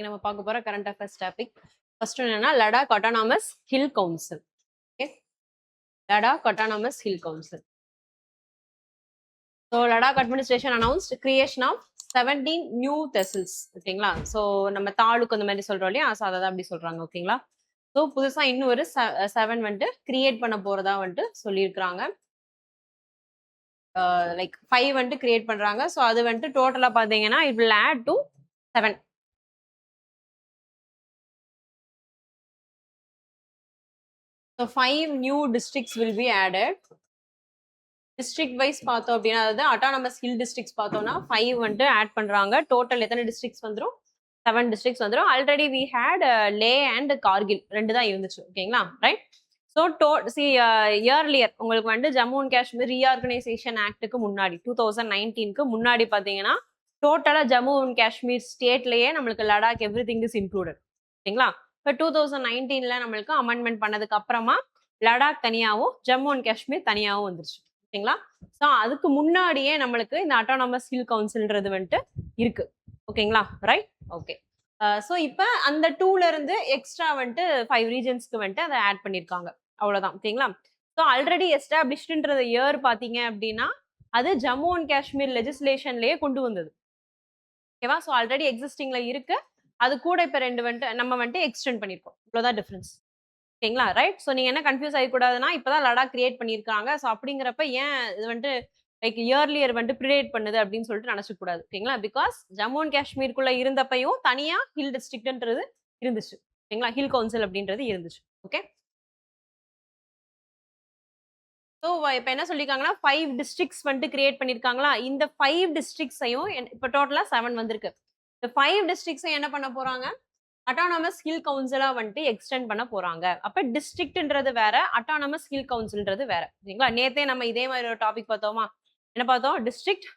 நம்ம பார்க்க போற கரண்ட் அஃபேர்ஸ் டாபிக். ஃபர்ஸ்ட் என்னன்னா Ladakh autonomous hill council. Okay, Ladakh autonomous hill council. So Ladakh administration announced creation of 17 new tehsils. ஓகேங்களா, so நம்ம தாலுக்கு அந்த மாதிரி சொல்றோம் இல்லையா, ஸோ அதை தான் அப்படி சொல்றாங்க. ஓகேங்களா, ஸோ புதுசா இன்னும் ஒரு 7 வந்துட்டு கிரியேட் பண்ண போறதா வந்துட்டு சொல்லியிருக்கிறாங்க. லைக் 5 வந்துட்டு கிரியேட் பண்றாங்க. ஸோ அது வந்துட்டு டோட்டலா பாத்தீங்கன்னா it will add to 7. So 5 new districts will be added. District wise பார்த்தோம் அப்படின்னா, அதாவது அட்டானமஸ் ஹில் டிஸ்ட்ரிக்ட்ஸ் பார்த்தோம்னா 5 வந்துட்டு ஆட் பண்றாங்க. டோட்டல் எத்தனை டிஸ்ட்ரிக்ட்ஸ் வந்துரும்? 7 டிஸ்ட்ரிக்ட்ஸ் வந்துரும். Already we had Leh and Kargil 2 தான் இருந்துச்சு. ஓகேங்களா, ரைட். ஸோ இயர்லியர் உங்களுக்கு வந்து ஜம்மு அண்ட் காஷ்மீர் ரீஆர்கனைசேஷன் ஆக்டுக்கு முன்னாடி 2019க்கு முன்னாடி பார்த்தீங்கன்னா டோட்டலா ஜம்மு அண்ட் காஷ்மீர் ஸ்டேட்லயே நம்மளுக்கு Ladakh every thing is included. ஓகேங்களா, இப்போ 2019ல நம்மளுக்கு அமெண்ட்மெண்ட் பண்ணதுக்கு அப்புறமா லடாக் தனியாகவும் ஜம்மு அண்ட் காஷ்மீர் தனியாகவும் வந்துருச்சு. ஓகேங்களா, ஸோ அதுக்கு முன்னாடியே நம்மளுக்கு இந்த அட்டானமஸ் ஹில் கவுன்சில்ன்றது வந்துட்டு இருக்கு. ஓகேங்களா, ரைட். ஓகே, ஸோ இப்போ அந்த 2ல இருந்து எக்ஸ்ட்ரா வந்துட்டு 5 ரீஜன்ஸ்க்கு வந்துட்டு அதை ஆட் பண்ணியிருக்காங்க. அவ்வளோதான். ஓகேங்களா, ஸோ ஆல்ரெடி எஸ்டாப்ளிஷ்டுன்றது இயர் பார்த்தீங்க அப்படின்னா அது ஜம்மு அண்ட் காஷ்மீர் லெஜிஸ்லேஷன்லயே கொண்டு வந்தது. ஓகேவா, ஸோ ஆல்ரெடி எக்ஸிஸ்டிங்ல இருக்கு. அது கூட இப்போ 2 வந்துட்டு நம்ம வந்துட்டு எக்ஸ்டெண்ட் பண்ணியிருக்கோம். இவ்வளோதான் டிஃபரன்ஸ். ஓகேங்களா, ரைட். ஸோ நீங்க என்ன கன்ஃபியூஸ் ஆகிக்கூடாதுன்னா இப்போதான் லடாக் கிரியேட் பண்ணியிருக்காங்க. ஸோ அப்படிங்கிறப்ப ஏன் இது வந்துட்டு லைக் இயர்லியர் வந்துட்டு ப்ரிடேட் பண்ணுது அப்படின்னு சொல்லிட்டு நினைச்சக் கூடாது. ஓகேங்களா, பிகாஸ் ஜம்மு அண்ட் காஷ்மீருக்குள்ள இருந்தப்பையும் தனியா ஹில் டிஸ்ட்ரிக்ட்ன்றது இருந்துச்சு. ஓகேங்களா, ஹில் கவுன்சில் அப்படின்றது இருந்துச்சு. ஓகே, ஸோ இப்போ என்ன சொல்லியிருக்காங்கன்னா 5 டிஸ்ட்ரிக்ட்ஸ் வந்துட்டு கிரியேட் பண்ணியிருக்காங்களா. இந்த 5 டிஸ்ட்ரிக்ட்ஸையும் இப்போ டோட்டலா 7 வந்திருக்கு. இந்த 5 டிஸ்ட்ரிக்ட்ஸையும் என்ன பண்ண போறாங்க? அட்டானமஸ் ஹில் கவுன்சிலா வந்துட்டு எக்ஸ்டெண்ட் பண்ண போறாங்க. அப்ப டிஸ்ட்ரிக்ட்ன்றது வேற, அட்டானமஸ் ஹில் கவுன்சில்ன்றது வேற. சரிங்களா, நேத்தே நம்ம இதே மாதிரி ஒரு டாபிக் பார்த்தோமா? என்ன பார்த்தோம்? டிஸ்ட்ரிக்ட்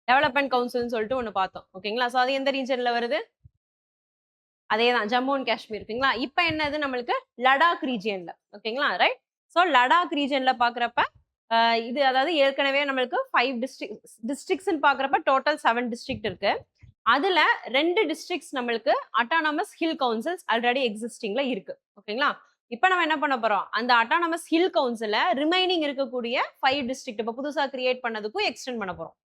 டெவலப்மெண்ட் கவுன்சில்னு சொல்லிட்டு ஒன்று பார்த்தோம். ஓகேங்களா, ஸோ அது எந்த ரீஜன்ல வருது? அதே தான், ஜம்மு அண்ட் காஷ்மீர். ஓகேங்களா, இப்போ என்னது நம்மளுக்கு லடாக் ரீஜியன்ல. ஓகேங்களா, ரைட். ஸோ லடாக் ரீஜன்ல பாக்குறப்ப இது அதாவது ஏற்கனவே நம்மளுக்கு 5 டிஸ்ட்ரிக்ட்ஸ்ன்னு பாக்குறப்ப டோட்டல் 7 டிஸ்ட்ரிக்ட் இருக்கு. அதுல 2 டிஸ்ட்ரிக்ட்ஸ் நம்மளுக்கு அட்டானமஸ் ஹில் கவுன்சில்ஸ் ஆல்ரெடி எக்ஸிஸ்டிங்ல இருக்கு. ஓகேங்களா, இப்போ நம்ம என்ன பண்ண போறோம்? அந்த அட்டானமஸ் ஹில் கவுன்சில ரிமைனிங் இருக்கக்கூடிய 5 டிஸ்ட்ரிக்ட் இப்போ புதுசா கிரியேட் பண்ணதுக்கும் எக்ஸ்டெண்ட் பண்ண போறோம்.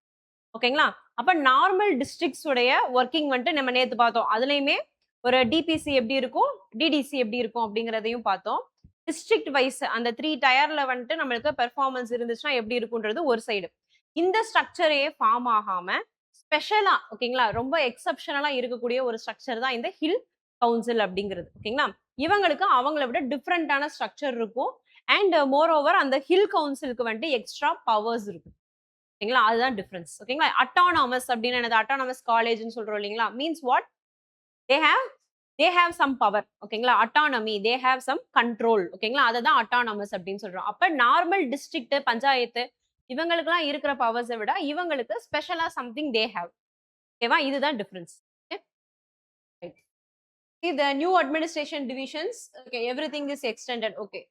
ஓகேங்களா, அப்ப நார்மல் டிஸ்ட்ரிக்ட்ஸ் உடைய ஒர்க்கிங் வந்துட்டு நம்ம நேத்து பார்த்தோம். அதுலயுமே ஒரு டிபிசி எப்படி இருக்கும், டிடிசி எப்படி இருக்கும் அப்படிங்கிறதையும் பார்த்தோம். டிஸ்ட்ரிக்ட் வைஸ் அந்த 3 டயர்ல வந்துட்டு நம்மளுக்கு பெர்ஃபார்மன்ஸ் இருந்துச்சுன்னா எப்படி இருக்குன்றது ஒரு சைடு. இந்த ஸ்ட்ரக்சரே ஃபார்ம் ஆகாம ஸ்பெஷலா ஓகேங்களா ரொம்ப எக்ஸப்ஷனலா இருக்கக்கூடிய ஒரு ஸ்ட்ரக்சர் தான் இந்த ஹில் கவுன்சில் அப்படிங்கிறது. ஓகேங்களா, இவங்களுக்கு அவங்கள விட டிஃப்ரெண்டான ஸ்ட்ரக்சர் இருக்கும். அண்ட் மோர் ஓவர் அந்த ஹில் கவுன்சிலுக்கு வந்துட்டு எக்ஸ்ட்ரா பவர்ஸ் இருக்கும். ஓகேங்களா, அதுதான் டிஃபரன்ஸ். ஓகேங்களா, அட்டானமஸ் அப்படின்னு என்னது? அட்டானமஸ் காலேஜ்னு சொல்றோம் இல்லைங்களா, means what? They have some power. ஓகேங்களா, autonomy, they have some control. ஓகேங்களா, அதை தான் அட்டானமஸ் அப்படின்னு சொல்றோம். அப்ப நார்மல் டிஸ்ட்ரிக்ட் பஞ்சாயத்து இவங்களுக்குலாம் இருக்கிற பவர்ஸை விட இவங்களுக்கு ஸ்பெஷலா சம்திங் தே ஹேவ். ஓகேவா, இதுதான் difference. The new administration divisions, okay, everything is extended. Okay,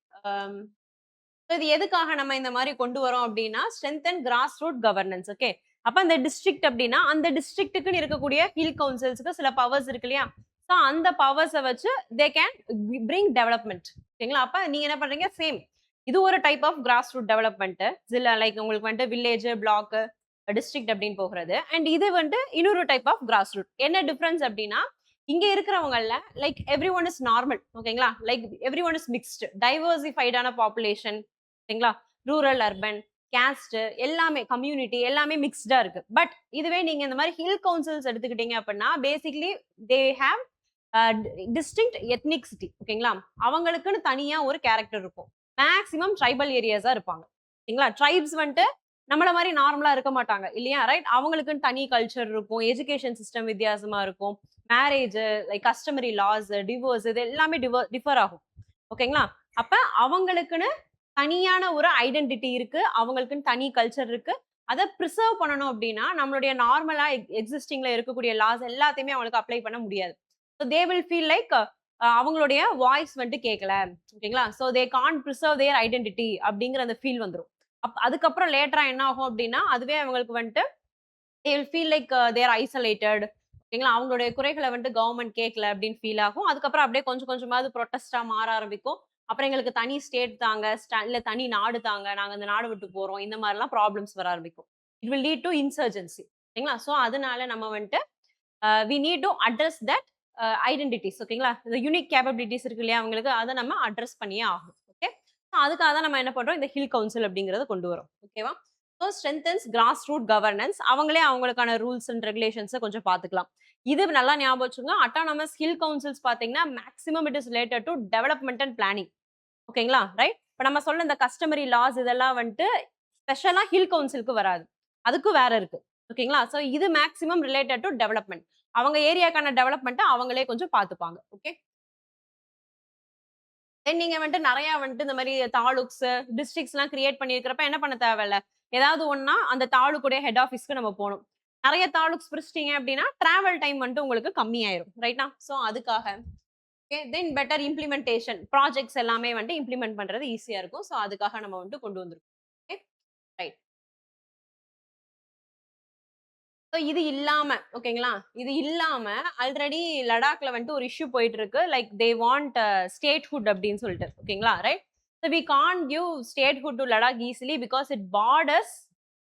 இது எதுக்காக நம்ம இந்த மாதிரி கொண்டு வரோம் அப்படின்னா strengthen grassroot governance. ஓகே, அப்ப அந்த டிஸ்ட்ரிக்ட் அப்படின்னா அந்த டிஸ்ட்ரிக்ட்டுக்குன்னு இருக்கக்கூடிய ஹில் கவுன்சில்ஸ்க்கு சில பவர்ஸ் இருக்கு இல்லையா, ஸோ அந்த பவர்ஸை வச்சு தே கேன் பிரிங் டெவலப்மெண்ட். ஓகேங்களா, அப்ப நீங்க என்ன பண்றீங்க? சேம் இது ஒரு type of cross root development. சில லைக் உங்களுக்கு வந்துட்டு வில்லேஜ், பிளாக், டிஸ்ட்ரிக்ட் அப்படின்னு போகிறது. அண்ட் இது வந்துட்டு இன்னொரு டைப் ஆஃப் கிராஸ் ரூட். என்ன டிஃபரன்ஸ் அப்படின்னா இங்க இருக்கிறவங்கல like everyone is normal. ஓகேங்களா, like everyone is mixed டைவர்சிஃபைடான பாப்புலேஷன். ஓகேங்களா, ரூரல், அர்பன், கேஸ்ட் எல்லாமே, கம்யூனிட்டி எல்லாமே மிக்ஸ்டா இருக்கு. பட் இதுவே நீங்க இந்த மாதிரி ஹில் கவுன்சில்ஸ் எடுத்துக்கிட்டீங்க அப்படின்னா பேசிக்லி தே ஹேவ் டிஸ்டிங்க்ட் எத்னிக்சிட்டி. ஓகேங்களா, அவங்களுக்குன்னு தனியா ஒரு கேரக்டர் இருக்கும். மேக்சிமம் ட்ரைபல் ஏரியாஸா இருப்பாங்க. ஓகேங்களா, ட்ரைப்ஸ் வந்துட்டு நம்மள மாதிரி நார்மலா இருக்க மாட்டாங்க இல்லையா, ரைட். அவங்களுக்குன்னு தனி கல்ச்சர் இருக்கும், எஜுகேஷன் சிஸ்டம் வித்தியாசமா இருக்கும், marriage, like customary laws, divorce, இது எல்லாமே டிஃபர் ஆகும். ஓகேங்களா, அப்ப அவங்களுக்குன்னு தனியான ஒரு ஐடென்டிட்டி இருக்கு, அவங்களுக்குன்னு தனி கல்ச்சர் இருக்கு. அதை ப்ரிசர்வ் பண்ணணும் அப்படின்னா நம்மளுடைய நார்மலா எக்ஸிஸ்டிங்ல இருக்கக்கூடிய லாஸ் எல்லாத்தையுமே அவங்களுக்கு அப்ளை பண்ண முடியாது. So they will feel like அவங்களுடைய வாய்ஸ் வந்துட்டு கேட்கல. ஓகேங்களா, so they can't preserve there identity அப்படிங்கிற அந்த ஃபீல் வந்துடும். அதுக்கப்புறம் லேட்டரா என்ன ஆகும் அப்படின்னா அதுவே அவங்களுக்கு வந்துட்டு they will feel like they are isolated. ஓகேங்களா? அவங்களுடைய குறைகள வந்துட்டு கவர்ன்மெண்ட் கேட்கல அப்படின்னு ஃபீல் ஆகும். அதுக்கப்புறம் அப்படியே கொஞ்சம் கொஞ்சமாவது புரொட்டஸ்ட்டா மாற ஆரம்பிக்கும். அப்புறம் எங்களுக்கு தனி ஸ்டேட் தாங்க, இல்ல தனி நாடு தாங்க, நாங்க இந்த நாடு விட்டு போறோம். இந்த மாரிலாம் ப்ராப்ளம்ஸ் வர ஆரம்பிக்கும். It will lead to insurgency. ஓகேங்களா? சோ அதனால நம்ம வந்துட்டு we need to address that identities. ஓகேங்களா? இந்த யூனிக் கேப்பபிலிட்டீஸ் இருக்கு இல்லையா அவங்களுக்கு, அத நம்ம அட்ரஸ் பண்ணியே ஆகணும். ஓகே. அதுக்காக தான் நம்ம என்ன பண்றோம், இந்த ஹில் கவுன்சில் அப்படிங்கிறத கொண்டு வரோம். ஓகேவா? So strengthens grass root governance. அவங்களே அவங்களுக்கான ரூல்ஸ் அண்ட் ரெகுலேஷன்ஸ கொஞ்சம் பார்த்துக்கலாம். இது நல்லா ஞாபகம் வச்சுக்கோங்க. அட்டானமஸ் ஹில் கவுன்சில்ஸ் பார்த்தீங்கன்னா, maximum it is related to development and planning. ஓகேங்களா? ரைட்? இப்ப நம்ம சொன்ன இந்த கஸ்டமரி லாஸ் இதெல்லாம் வந்துட்டு ஸ்பெஷலா ஹில் கவுன்சிலுக்கு வராது. அதுக்கும் வேற இருக்கு. ஓகேங்களா? சோ இது மேக்ஸிமம் ரிலேட்டட் டூ டெவலப்மென்ட். அவங்க ஏரியாக்கான டெவலப்மென்ட்ட அவங்களே கொஞ்சம் பார்த்துப்பாங்க. ஓகே. தென் நீங்க வந்துட்டு நெறைய வந்துட்டு இந்த மாரி தாலுக்ஸ், டிஸ்ட்ரிக்ட்ஸ்லாம் கிரியேட் பண்ணியிருக்கிறப்ப என்ன பண்ண தேவையில்ல. ஏதாவது ஒண்ணுனா அந்த தாலுக்குடைய ஹெட் ஆஃபீஸ்க்கு நம்ம போணும். நெறைய தாலுக்ஸ் பிரிச்சுட்டீங்க அப்டின்னா, டிராவல் டைம் வந்துட்டு உங்களுக்கு கம்மியாயிரும். ரைட்டா? சோ அதுக்காக. ஓகே. தென் பெட்டர் இம்ப்ளிமென்டேஷன். ப்ராஜெக்ட்ஸ் எல்லாமே வந்துட்டு இம்ப்ளிமெண்ட் பண்றது ஈஸியா இருக்கும். சோ அதுக்காக நம்ம வந்துட்டு கொண்டு வந்திருக்கோம். ஓகே. ரைட். சோ இது இல்லாம ஓகேங்களா? இது இல்லாம ஆல்ரெடி லடாக்ல வந்துட்டு ஒரு இஷ்யூ போயிட்டு இருக்கு. லைக் தே வாண்ட் ஸ்டேட்ஹுட் அப்படின்னு சொல்லிட்டு. ஓகேங்களா? Right? So we can't give statehood to Ladakh easily because it borders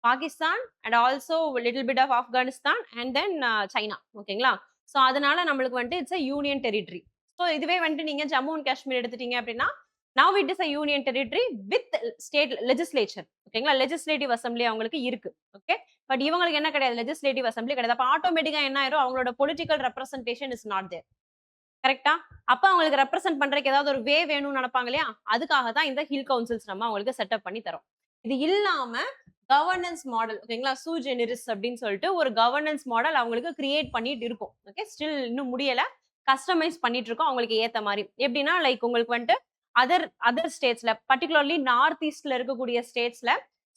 Pakistan and also little bit of Afghanistan and then China. ஓகேங்களா? சோ அதனால நம்மளுக்கு வந்துட்டு it's a union territory. So இதுவே வந்துட்டு நீங்க ஜம்மு அண்ட் காஷ்மீர் எடுத்துட்டீங்க அப்படின்னா, now it is a union territory with state legislature. ஓகேங்களா? லெஜிஸ்லேட்டிவ் அசெம்பிளி அவங்களுக்கு இருக்கு. ஓகே. பட் இவங்களுக்கு என்ன கிடையாது, லெஜிஸ்லேட்டிவ் அசெம்பிளி கிடையாது. அப்ப ஆட்டோமேட்டிக்கா என்ன ஆயிரும், அவங்களோட political representation is not there. கரெக்ட்டா? அப்ப அவங்களுக்கு ரெப்ரசன்ட் பண்றதுக்கு ஏதாவது ஒரு வே வேணும்னு நெனப்பாங்க இல்லையா? அதுக்காக தான் இந்த ஹில் கவுன்சில்ஸ் நம்ம அவங்களுக்கு செட்டப் பண்ணி தரோம். இது இல்லாம கவர்னன்ஸ் மாடல் ஓகேங்களா? சூ ஜெனிரிஸ் அப்படின்னு சொல்லிட்டு ஒரு கவர்னன்ஸ் மாடல் அவங்களுக்கு கிரியேட் பண்ணிட்டு இருக்கோம். ஓகே. ஸ்டில் இன்னும் முடியல. கஸ்டமைஸ் பண்ணிட்டு இருக்கோம் அவங்களுக்கு ஏத்த மாரி. எப்படின்னா லைக் உங்களுக்கு வந்துட்டு அதர் அதர் ஸ்டேட்ஸ்ல பர்ட்டிகுலர்லி நார்த் ஈஸ்ட்ல இருக்கக்கூடிய ஸ்டேட்ஸ்ல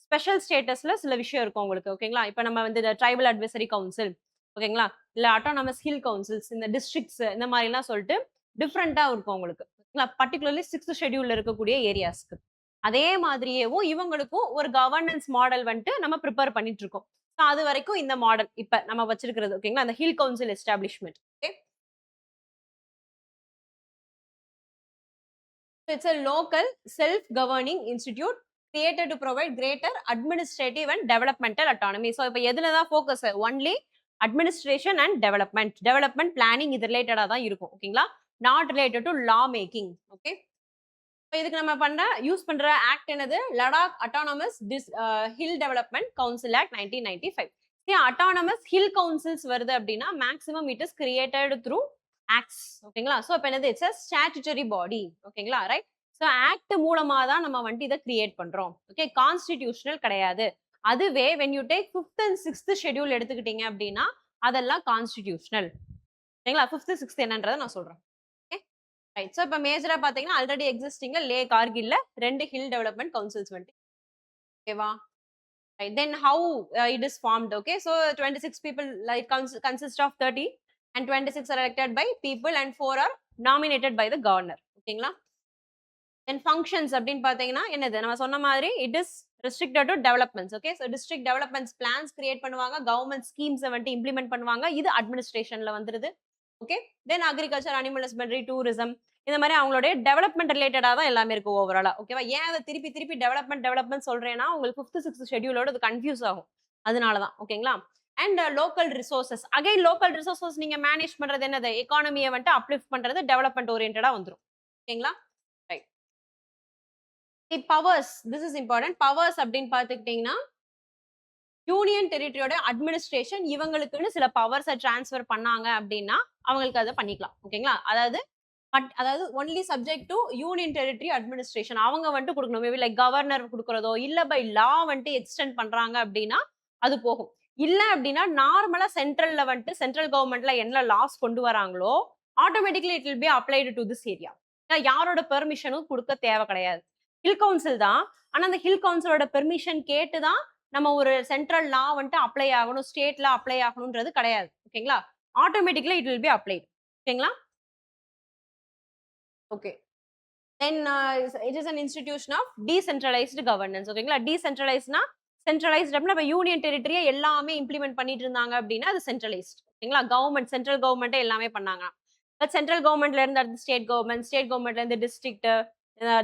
ஸ்பெஷல் ஸ்டேட்டஸ்ல சில விஷயம் இருக்கும் உங்களுக்கு. ஓகேங்களா? இப்ப நம்ம வந்து இந்த ட்ரைபல் அட்வைசரி கவுன்சில் ஓகேங்களா? இல்ல ஆட்டோனமஸ் ஹில் கவுன்சில்ஸ், இந்த டிஸ்ட்ரிக்ட்ஸ் இந்த மாரிலாம் சொல்லிட்டு டிஃபரெண்ட்டா இருக்கும் உங்களுக்கு. ஓகேங்களா? பர்ட்டிகுலர்லி 6த் ஷெட்யூல்ல இருக்கக்கூடிய ஏரியாஸ்க்கு. அதே மாதிரியேவும் இவங்களுக்கும் ஒரு கவர்னன்ஸ் மாடல் வந்துட்டு நம்ம பிரிப்பேர் பண்ணிட்டு இருக்கோம். சோ அது வரைக்கும் இந்த மாடல் இப்ப நம்ம வச்சிருக்கிறது ஓகேங்களா? அந்த hill council establishment. Okay. It's a local self-governing institute created to provide greater administrative and developmental autonomy. So, இப்ப எதுல தான் focus? Only administration and development. Development planning இது ரிலேட்டடா தான் இருக்கும். ஓகேங்களா? Not related to law making. Okay. இப்ப இதுக்கு நம்ம யூஸ் பண்ற ஆக்ட் என்னது? Ladakh autonomous hill development council act 1995. Autonomous hill councils வருது அப்படின்னா maximum it is created through acts. ஓகேங்களா? சோ இப்ப என்னது? It's a statutory body. ஓகேங்களா? ரைட்? சோ ஆக்ட் மூலமா தான் நம்ம வந்துட்டு இத கிரியேட் பண்றோம். ஓகே. கான்ஸ்டிடியூஷனல் கிடையாது. அதுவே when you take 5th and 6th schedule எடுத்துக்கிட்டீங்க அப்படின்னா அதெல்லாம் கான்ஸ்டிடியூஷனல். ஓகேங்களா? 5th, 6th என்னன்றத நான் சொல்றேன். ஓகே. ரைட். சோ இப்ப மேஜரா பாத்தீங்கன்னா ஆல்ரெடி எக்ஸிஸ்டிங்ல லே கார்கில்ல 2 ஹில் டெவலப்மென்ட் கவுன்சில்ஸ் வந்துட்டு ஓகேவா? Right. Then how it is formed? Okay, so 26 people like consist of 30 and 26 are elected by people and 4 are nominated by the governor. ஓகேங்களா? Then functions அப்படின்னு பாத்தீங்கன்னா என்னது? நம்ம சொன்ன மாதிரி it is restricted to developments. Okay, so district developments plans create பண்ணுவாங்க, government schemes வந்துட்டு implement பண்ணுவாங்க. இது administrationல வந்துருது. ஓகே. தென் அக்ரிகல்ச்சர், அனிமல் ஹஸ்பண்டரி, டூரிசம் இந்த மாதிரி அவங்களுடைய டெவலப்மெண்ட் ரிலேட்டடா தான் எல்லாமே இருக்கு ஓவராலா. ஓகேவா? ஏன் அதை திருப்பி திருப்பி டெவலப்மெண்ட் சொல்றேன்னா உங்களுக்கு 5th, 6th ஷெட்யூலோட அது கன்ஃபியூஸ் ஆகும். அதனால தான். ஓகேங்களா? And local resources. Again local resources நீங்க மேனேஜ் பண்றது என்னது? எக்கானமியை வந்துட்டு அப்லிஃப்ட் பண்றது டெவலப்மெண்ட் ஓரியன்டா வந்துரும். ஓகேங்களா? Right. Powers. This is important. Powers அப்படின்னு பார்த்துக்கிட்டீங்கன்னா யூனியன் டெரிட்டரியோட அட்மினிஸ்ட்ரேஷன் இவங்களுக்குன்னு சில பவர்ஸை டிரான்ஸ்ஃபர் பண்ணாங்க அப்படின்னா அவங்களுக்கு அதை பண்ணிக்கலாம். ஓகேங்களா? அதாவது only subject to union territory administration அவங்க வந்துட்டு கொடுக்கணும். மேபி லைக் கவர்னர் கொடுக்கறதோ இல்ல பை லா வந்துட்டு எக்ஸ்டெண்ட் பண்றாங்க அப்படின்னா அது போகும். இல்ல அப்படின்னா நார்மலா சென்ட்ரல்ல வந்துட்டு சென்ட்ரல் கவர்மெண்ட்ல என்ன லாஸ் கொண்டு வராங்களோ automatically it will be applied to this area. யாரோட பெர்மிஷனும் கொடுக்க தேவை கிடையாது. ஹில் கவுன்சில் தான். ஆனா அந்த ஹில் கவுன்சிலோட பெர்மிஷன் கேட்டு தான் நம்ம ஒரு சென்ட்ரல் லா வந்துட்டு அப்ளை ஆகணும், ஸ்டேட்ல அப்ளை ஆகணும்ன்றது கிடையாது. ஓகேங்களா? Automatically it will be applied. ஓகேங்களா? Okay. Then it is an institution of decentralised governance. ஓகேங்களா? டீசென்ட்ரலைஸ்ட்னா சென்ட்ரலைஸ்ட் அப்படின்னா இப்ப யூனியன் டெரிட்டரியை எல்லாமே இம்ப்ளிமெண்ட் பண்ணிட்டு இருந்தாங்க அப்படின்னா அது சென்ட்ரலைஸ்ட். ஓகேங்களா? கவர்மெண்ட் சென்ட்ரல் கவர்மெண்ட்டே எல்லாமே பண்ணாங்க. சென்ட்ரல் கவர்மெண்ட்ல இருந்து அடுத்து ஸ்டேட் கவர்மெண்ட்ல இருந்து டிஸ்ட்ரிக்ட்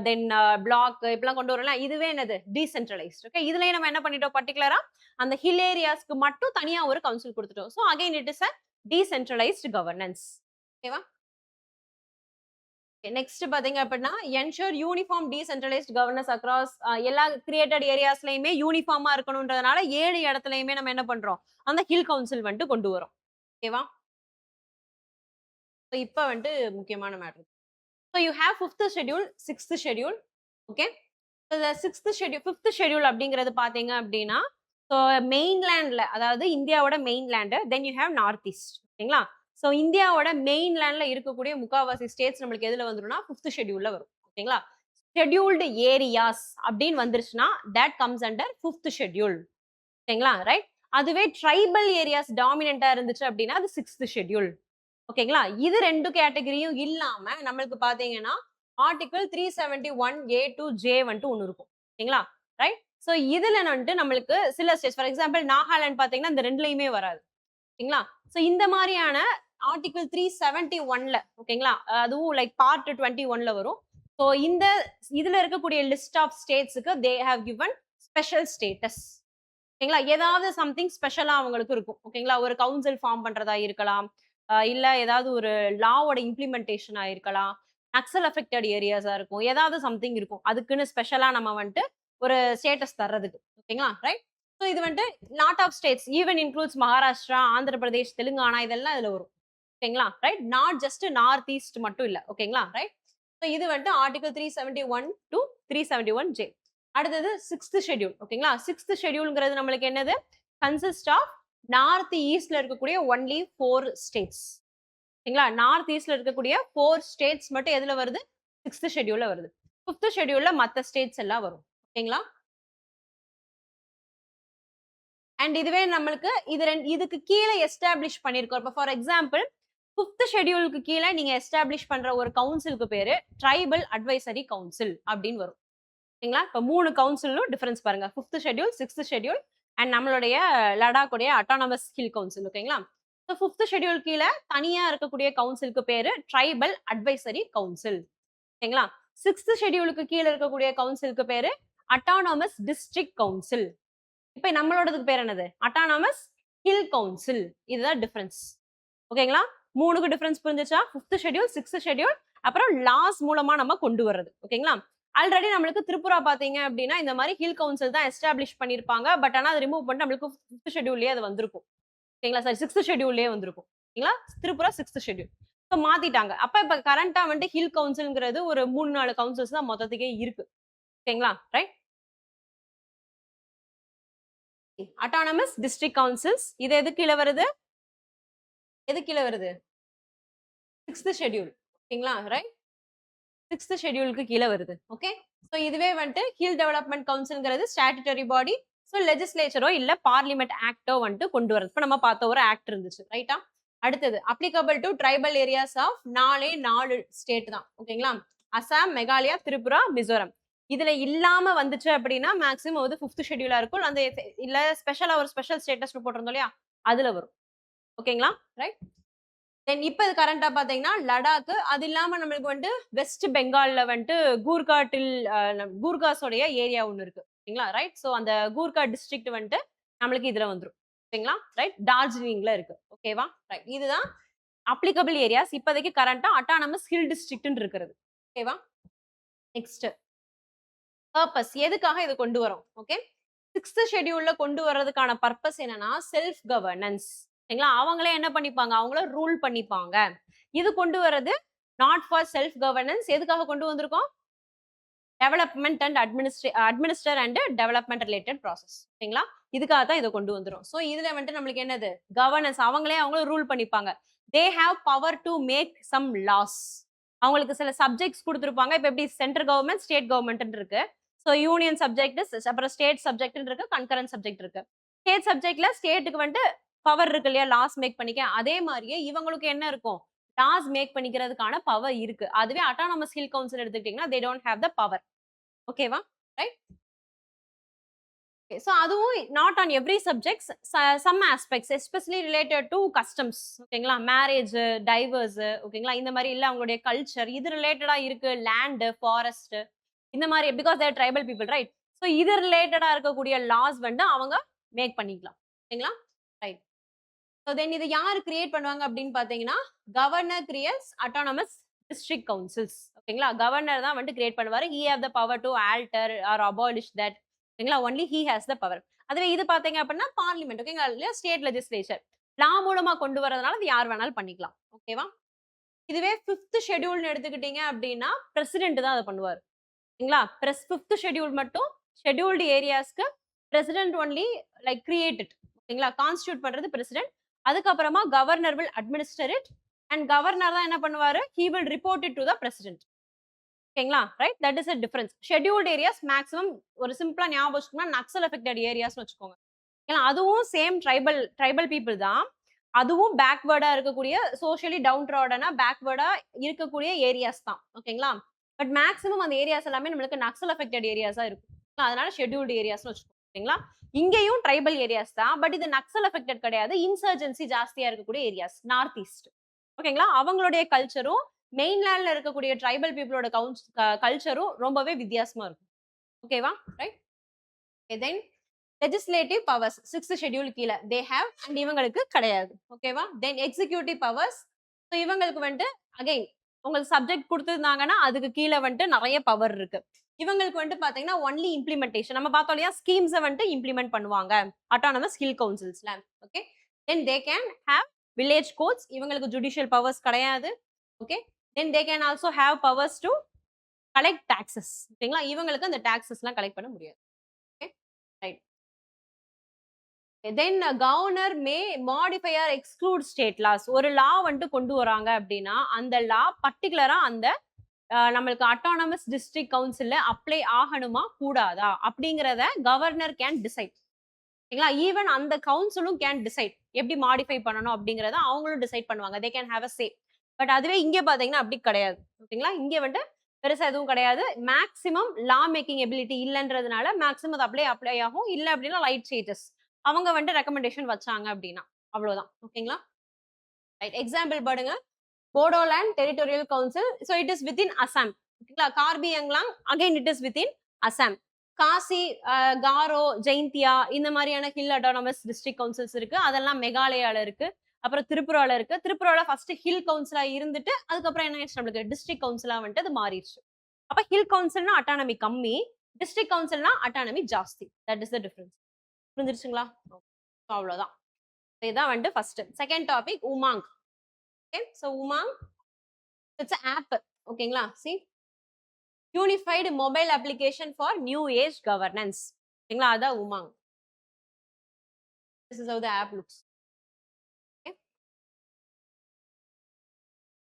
தென் பிளாக் இப்படிலாம் கொண்டு வரலாம். இதுவே என்னது டீசென்ட்ரலைஸ்ட். ஓகே, இதுலயே நம்ம என்ன பண்ணிட்டோம் பர்ட்டிகுலரா அந்த ஹில் ஏரியாஸ்க்கு மட்டும் தனியா ஒரு கவுன்சில் கொடுத்துட்டோம். So again it is a decentralised governance. ஓகேவா? நெக்ஸ்ட் பாத்தீங்க அப்படின்னா ensure uniform decentralised governance across எல்லா கிரியேட்டட் ஏரியாஸ்லயுமே யூனிஃபார்மா இருக்கணும்ன்றதுனால 7 இடத்துலயுமே நம்ம என்ன பண்றோம் அந்த ஹில் கவுன்சில் வந்துட்டு கொண்டு வரோம். ஓகேவா? இப்ப வந்துட்டு முக்கியமான matter. So you have 5th schedule 6th schedule. Okay, sixth schedule 5th schedule அப்படிங்கிறது பாத்தீங்க அப்படின்னா ஸோ மெயின்லேண்ட்ல அதாவது இந்தியாவோட mainland then you have north east. ஓகேங்களா? ஸோ இந்தியாவோட மெயின்லேண்ட்ல இருக்கக்கூடிய முக்காவாசி ஸ்டேட்ஸ் நம்மளுக்கு எதுல வந்துரும்னா 5th ஷெட்யூல்ல வரும். ஓகேங்களா? ஷெட்யூல்டு ஏரியாஸ் அப்படின்னு வந்துருச்சுன்னா that comes under 5th schedule. ஓகேங்களா? ரைட். அதுவே ட்ரைபல் ஏரியாஸ் டாமினண்டா இருந்துச்சு அப்படின்னா அது 6th ஷெட்யூல். ஓகேங்களா? இது 2 கேட்டகரியும் இல்லாம நம்மளுக்கு பாத்தீங்கன்னா ஆர்டிகிள் 371A to J வந்துட்டு ஒண்ணு இருக்கும். ஓகேங்களா? ரைட். சோ இதுல வந்துட்டு நம்மளுக்கு சில ஸ்டேட்ஸ் ஃபார் எக்ஸாம்பிள் நாகாலாந்து பாத்தீங்கன்னா இந்த ரெண்டுலயுமே வராது. ஓகேங்களா? சோ இந்த மாதிரியான ஆர்டிகிள் 371ல ஓகேங்களா அதுவும் லைக் பார்ட் 21ல வரும். சோ இந்த இதுல இருக்கக்கூடிய லிஸ்ட் ஆஃப் ஸ்டேட்ஸ்க்கு they have given special status. ஓகேங்களா? ஏதாவது சம்திங் ஸ்பெஷலா அவங்களுக்கு இருக்கும். ஓகேங்களா? ஒரு கவுன்சில் ஃபார்ம் பண்றதா இருக்கலாம். இல்ல ஏதாவது ஒரு லாவோட இம்ப்ளிமெண்டேஷனா இருக்கலாம். நக்சல் அஃபெக்டட் ஏரியாஸா இருக்கும். ஏதாவது சம்திங் இருக்கும். அதுக்குன்னு ஸ்பெஷலா நம்ம வந்துட்டு ஒரு ஸ்டேட்டஸ் தர்றதுக்கு. ஓகேங்களா? ரைட். ஸோ இது வந்துட்டு lot of states even includes Maharashtra, Andhra Pradesh, Telangana இதெல்லாம் இதுல வரும். ஓகேங்களா? Right. Not just north east மட்டும் இல்ல. ஓகேங்களா? ரைட். ஸோ இது வந்துட்டு ஆர்டிகல் 371 டு 371J. அடுத்தது 6th ஷெட்யூல். ஓகேங்களா? 6th ஷெட்யூல்ங்கிறது நம்மளுக்கு என்னது கன்சிஸ்ட் ஆஃப் நார்த் ஈஸ்ட்ல இருக்கக்கூடிய ஒன்லி 4 ஸ்டேட்ஸ். ஓகேங்களா? நார்த் ஈஸ்ட்ல இருக்கக்கூடிய 4 ஸ்டேட்ஸ் மட்டும் எதுல வருது 6th ஷெட்யூல்ல வருது. 5th ஷெட்யூல்ல மத்த ஸ்டேட்ஸ் எல்லாம் வரும். ஓகேங்களா? அண்ட் இதுவே நம்மளுக்கு இதுக்கு கீழ எஸ்டாப்ளிஷ் பண்ணிருக்கோம். இப்ப ஃபார் எக்ஸாம்பிள் 5th ஷெட்யூலுக்கு கீழ நீங்க எஸ்டாப்ளிஷ் பண்ற ஒரு கவுன்சிலுக்கு பேரு ட்ரைபல் அட்வைசரி கவுன்சில் அப்படின்னு வரும். ஓகேங்களா? இப்ப 3 கவுன்சிலும் டிஃபரன்ஸ் பாருங்க. 5th schedule, 6th schedule and நம்மளுடைய லடாக்குடைய அட்டானமஸ் ஹில் கவுன்சில். ஓகேங்களா? ஸோ 5th ஷெட்யூல் கீழ தனியா இருக்கக்கூடிய கவுன்சிலுக்கு பேரு ட்ரைபல் அட்வைசரி கவுன்சில். ஓகேங்களா? 6th ஷெட்யூலுக்கு கீழ இருக்கக்கூடிய கவுன்சிலுக்கு பேரு அட்டானமஸ் டிஸ்ட்ரிக்ட் கவுன்சில். இப்ப நம்மளோடதுக்கு பேர் என்னது அட்டானமஸ் ஹில் கவுன்சில். இதுதான் டிஃபரன்ஸ். ஓகேங்களா? 3க்கு டிஃபரன்ஸ் புரிஞ்சுச்சா? 5th ஷெட்யூல், 6th ஷெட்யூல் அப்புறம் லாஸ் மூலமா நம்ம கொண்டு வர்றது. ஓகேங்களா? ஆல்ரெடி நம்மளுக்கு திரிபுரா பாத்தீங்க அப்படின்னா இந்த மாதிரி ஹில் கவுன்சில் தான் எஸ்டாப்ளிஷ் பண்ணிருப்பாங்க. பட் ஆனா அதை ரிமூவ் பண்ணிட்டு நம்மளுக்கு 5th ஷெட்யூல்லயே அது வந்திருக்கும். ஓகேங்களா? சாரி 6th ஷெட்யூல்லயே வந்திருக்கும். ஓகேங்களா? Tripura 6th schedule. இப்போ மாத்திட்டாங்க. இப்ப கரண்டா வந்துட்டு ஹில் கவுன்சில்ங்கிறது ஒரு 3-4 கவுன்சில்ஸ் தான் மொத்தத்துக்கே இருக்கு. ஓகேங்களா? ரைட். அட்டானமஸ் டிஸ்ட்ரிக்ட் கவுன்சில்ஸ் இது எது கீழ வருது? எது கீழ வருது? 6th schedule. ஓகேங்களா? ரைட். 6th ஷெட்யூலுக்கு கீழ வருது. ஓகே. சோ இதுவே வந்துட்டு ஹில் டெவலப்மெண்ட் கவுன்சில்ங்கிறது ஸ்டாட்யூட்டரி பாடி. சோ லெஜிஸ்லேச்சரோ இல்ல பார்லிமெண்ட் ஆக்டோ வந்துட்டு கொண்டு வரது. இப்ப நம்ம பார்த்த ஒரு ஆக்ட் இருந்துச்சு. ரைட்டா? அடுத்தது applicable to tribal areas of 4 state தான். ஓகேங்களா? அசாம், மேகாலயா, திரிபுரா, மிசோரம். இதுல இல்லாம வந்துச்சு அப்படின்னா மேக்ஸிமம் வந்து 5th ஷெட்யூலா இருக்கும். அந்த இல்ல ஸ்பெஷலா ஒரு ஸ்பெஷல் ஸ்டேட்டஸ் போட்டிருந்தோம் இல்லையா? அதுல வரும். ஓகேங்களா? ரைட். தென் இப்ப இது கரண்டா பாத்தீங்கன்னா லடாக் அது இல்லாம நம்மளுக்கு வந்துட்டு வெஸ்ட் பெங்கால்ல வந்துட்டு கூர்காட்டில் கூர்காஸோடைய ஏரியா ஒண்ணு இருக்கு. ஓகேங்களா? ரைட். சோ அந்த கூர்கா டிஸ்ட்ரிக்ட் வந்துட்டு நம்மளுக்கு இதுல வந்துரும். ஓகேங்களா? ரைட். டார்ஜிலிங்ல இருக்கு. ஓகேவா? ரைட். இதுதான் அப்ளிகபிள் ஏரியாஸ் இப்போதைக்கு கரண்டா அட்டானமஸ் ஹில் டிஸ்ட்ரிக்ட்னு இருக்கிறது. ஓகேவா? நெக்ஸ்ட் பர்பஸ் எதுக்காக இதை கொண்டு வரோம்? ஓகே. 6th ஷெட்யூல்ல கொண்டு வர்றதுக்கான பர்பஸ் என்னன்னா செல்ஃப் கவர்னன்ஸ். சரிங்களா? அவங்களே என்ன பண்ணிப்பாங்க? அவங்கள ரூல் பண்ணிப்பாங்க. இது கொண்டு வர்றது நாட் ஃபார் செல்ஃப் கவர்னன்ஸ். எதுக்காக கொண்டு வந்திருக்கோம்? Development and administer and development related process. ஓகேங்களா? இதுக்காக தான் இதை கொண்டு வந்துரும். சோ இதுல வந்துட்டு நம்மளுக்கு என்னது கவர்னன்ஸ் அவங்களே அவங்கள ரூல் பண்ணிப்பாங்க. They have power to make some laws. அவங்களுக்கு சில சப்ஜெக்ட்ஸ் கொடுத்துருப்பாங்க. இப்ப எப்படி சென்ட்ரல் கவர்மெண்ட் ஸ்டேட் கவர்மெண்ட் இருக்கு. ஸோ யூனியன் சப்ஜெக்ட் அப்புறம் ஸ்டேட் சப்ஜெக்ட் இருக்கு, கன்கரண்ட் சப்ஜெக்ட் இருக்கு. ஸ்டேட் சப்ஜெக்ட்ல ஸ்டேட்டுக்கு வந்துட்டு பவர் இருக்கு இல்லையா லாஸ் மேக் பண்ணிக்க. அதே மாதிரியே இவங்களுக்கு என்ன இருக்கும் லாஸ் மேக் பண்ணிக்கிறதுக்கான பவர் இருக்கு. அதுவே அட்டானமஸ் ஹில் கவுன்சில் எடுத்துக்கிட்டீங்கன்னா they don't have the power. ஓகேவா? ரைட். ஸோ அதுவும் not on every subjects, some aspects especially related to customs ஓகேங்களா, மேரேஜ், டைவர்ஸ் ஓகேங்களா, இந்த மாதிரி இல்ல அவங்களுடைய கல்ச்சர் இது ரிலேட்டடா இருக்கு, லேண்ட், ஃபாரஸ்ட் இந்த மாதிரி because they're tribal people right. So இது ரிலேட்டடா இருக்கக்கூடிய லாஸ் வந்து அவங்க மேக் பண்ணிக்கலாம் ஓகேங்களா ரைட். ஸோ தென் இதை யார் கிரியேட் பண்ணுவாங்க அப்படின்னு பார்த்தீங்கன்னா, governor creates autonomous district councils ஓகேங்களா. கவர்னர் தான் வந்து கிரியேட் பண்ணுவாரு. He have the power to alter or abolish that ஓகேங்களா. Only he has the power. அதுவே இது பார்த்தீங்க அப்படின்னா பார்லிமெண்ட் ஓகேங்களா, இல்லையா ஸ்டேட் லெஜிஸ்லேச்சர் லா மூலமா கொண்டு வரதுனால அது யார் வேணாலும் பண்ணிக்கலாம் ஓகேவா. இதுவே 5th ஷெட்யூல்னு எடுத்துக்கிட்டீங்க அப்படின்னா பிரசிடென்ட் தான் அதை பண்ணுவார் ஓகேங்களா. 5th ஷெட்யூல் மட்டும் ஷெட்யூல்டு ஏரியாஸ்க்கு பிரசிடென்ட் ஒன்லி லைக் கிரியேட்டட் ஓகேங்களா, கான்ஸ்டியூட் பண்றது பிரசிடென்ட். அதுக்கப்புறமா governor will administer it and governor தான் என்ன பண்ணுவாரு, he will report it to the president ஓகேங்களா right. That is a difference. Scheduled areas maximum ஒரு சிம்பிளா ஞாபகம் வச்சுக்கோங்க, நக்சல் அஃபெக்டட் ஏரியாஸ்னு வச்சுக்கோங்க. ஏன்னா அதுவும் சேம் ட்ரைபல் பீப்புள் தான், அதுவும் பேக்வேர்டா இருக்கக்கூடிய சோஷியலி டவுன் ட்ராடனா பேக்வேர்டா இருக்கக்கூடிய ஏரியாஸ் தான் ஓகேங்களா. பட் மேக்ஸிமம் அந்த ஏரியாஸ் எல்லாமே நம்மளுக்கு நக்சல் அஃபெக்டட் ஏரியாஸா இருக்கும், அதனால ஷெட்யூல்டு ஏரியாஸ்னு வச்சுக்கோங்க ஓகேங்களா. இங்கேயும் ட்ரைபல் ஏரியாஸ் தான், பட் இது நக்சல் அஃபெக்டட் கிடையாது, இன்சர்ஜென்சி ஜாஸ்தியா இருக்கக்கூடிய ஏரியாஸ் நார்த் ஈஸ்ட் ஓகேங்களா. அவங்களுடைய கல்ச்சரும் மெயின்லேண்ட்ல இருக்கக்கூடிய ட்ரைபல் பீப்புளோட கல்ச்சரும் ரொம்பவே வித்தியாசமா இருக்கும் ஓகேவா ரைட். தென் லெஜிஸ்லேட்டிவ் பவர்ஸ் 6th ஷெட்யூல் கீழே தே ஹேவ் அண்ட் இவங்களுக்கு கிடையாது ஓகேவா. தென் எக்ஸிக்யூட்டிவ் பவர்ஸ், ஸோ இவங்களுக்கு வந்துட்டு அகைன் உங்களுக்கு சப்ஜெக்ட் கொடுத்துருந்தாங்கன்னா அதுக்கு கீழே வந்துட்டு நிறைய பவர் இருக்கு. இவங்களுக்கு வந்துட்டு பாத்தீங்கன்னா ஒன்லி இம்ப்ளிமெண்டேஷன், நம்ம பார்த்தோம் இல்லையா ஸ்கீம்ஸை வந்துட்டு இம்ப்ளிமெண்ட் பண்ணுவாங்க அட்டானமஸ் ஹில் கவுன்சில்ஸ்ல okay. Then they can have village courts, இவங்களுக்கு ஜுடிஷியல் பவர்ஸ் கிடையாது okay. Then they can also have powers to collect taxes ஓகேங்களா, இவங்களுக்கு அந்த டாக்ஸஸ்லாம் கலெக்ட் பண்ண முடியாது okay right. Then governor may modify or exclude state laws. ஒரு லா வந்துட்டு கொண்டு வராங்க அப்படின்னா அந்த லா பர்டிகுலரா அந்த நம்மளுக்கு அட்டானமஸ் டிஸ்ட்ரிக்ட் கவுன்சில்ல அப்ளை ஆகணுமா கூடாதா அப்படிங்கிறத கவர்னர் கேன் டிசைட் ஓகேங்களா. ஈவன் அந்த கவுன்சிலும் கேன் டிசைட் எப்படி மாடிஃபை பண்ணணும் அப்படிங்கிறத அவங்களும் டிசைட் பண்ணுவாங்க, தே can have a say. But அதுவே இங்க பாத்தீங்கன்னா அப்படி கிடையாது ஓகேங்களா. இங்க வந்துட்டு பெருசா எதுவும் கிடையாது, மேக்ஸிமம் லா மேக்கிங் எபிலிட்டி இல்லைன்றதுனால மேக்ஸிமம் அது அப்ளை ஆகும், இல்லை அப்படின்னா லைட் சேஞ்சஸ் அவங்க வந்துட்டு ரெக்கமெண்டேஷன் வச்சாங்க அப்படின்னா அவ்வளவுதான் ஓகேங்களா ரைட். எக்ஸாம்பிள் பாருங்க, Bodoland territorial council, so it is within Assam ஓகேங்களா. Karbi Anglong again it is within Assam. Khasi, Garo, Jaintia இந்த மாதிரியான ஹில் அட்டானமஸ் டிஸ்ட்ரிக்ட் கவுன்சில்ஸ் இருக்கு, அதெல்லாம் மெகாலயால இருக்கு. அப்புறம் திரிபுரால இருக்கு. திரிபுரால ஃபர்ஸ்ட் ஹில் கவுன்சிலா இருந்துட்டு அதுக்கப்புறம் என்ன ஆயிடுச்சு நம்மளுக்கு டிஸ்ட்ரிக்ட் கவுன்சிலா வந்துட்டு அது மாறிடுச்சு. அப்ப ஹில் கவுன்சில்னா அட்டானமி கம்மி, டிஸ்ட்ரிக்ட் கவுன்சில்னா அட்டானமி ஜாஸ்தி. That is the difference. புரிஞ்சிருச்சுங்களா? அவ்வளவுதான். இதுதான் வந்துட்டு first. Second topic UMANG. Okay, so UMANG it's app ஓகேங்களா. See unified mobile application for new age governance ஓகேங்களா, அதான் UMANG. This is how the app looks.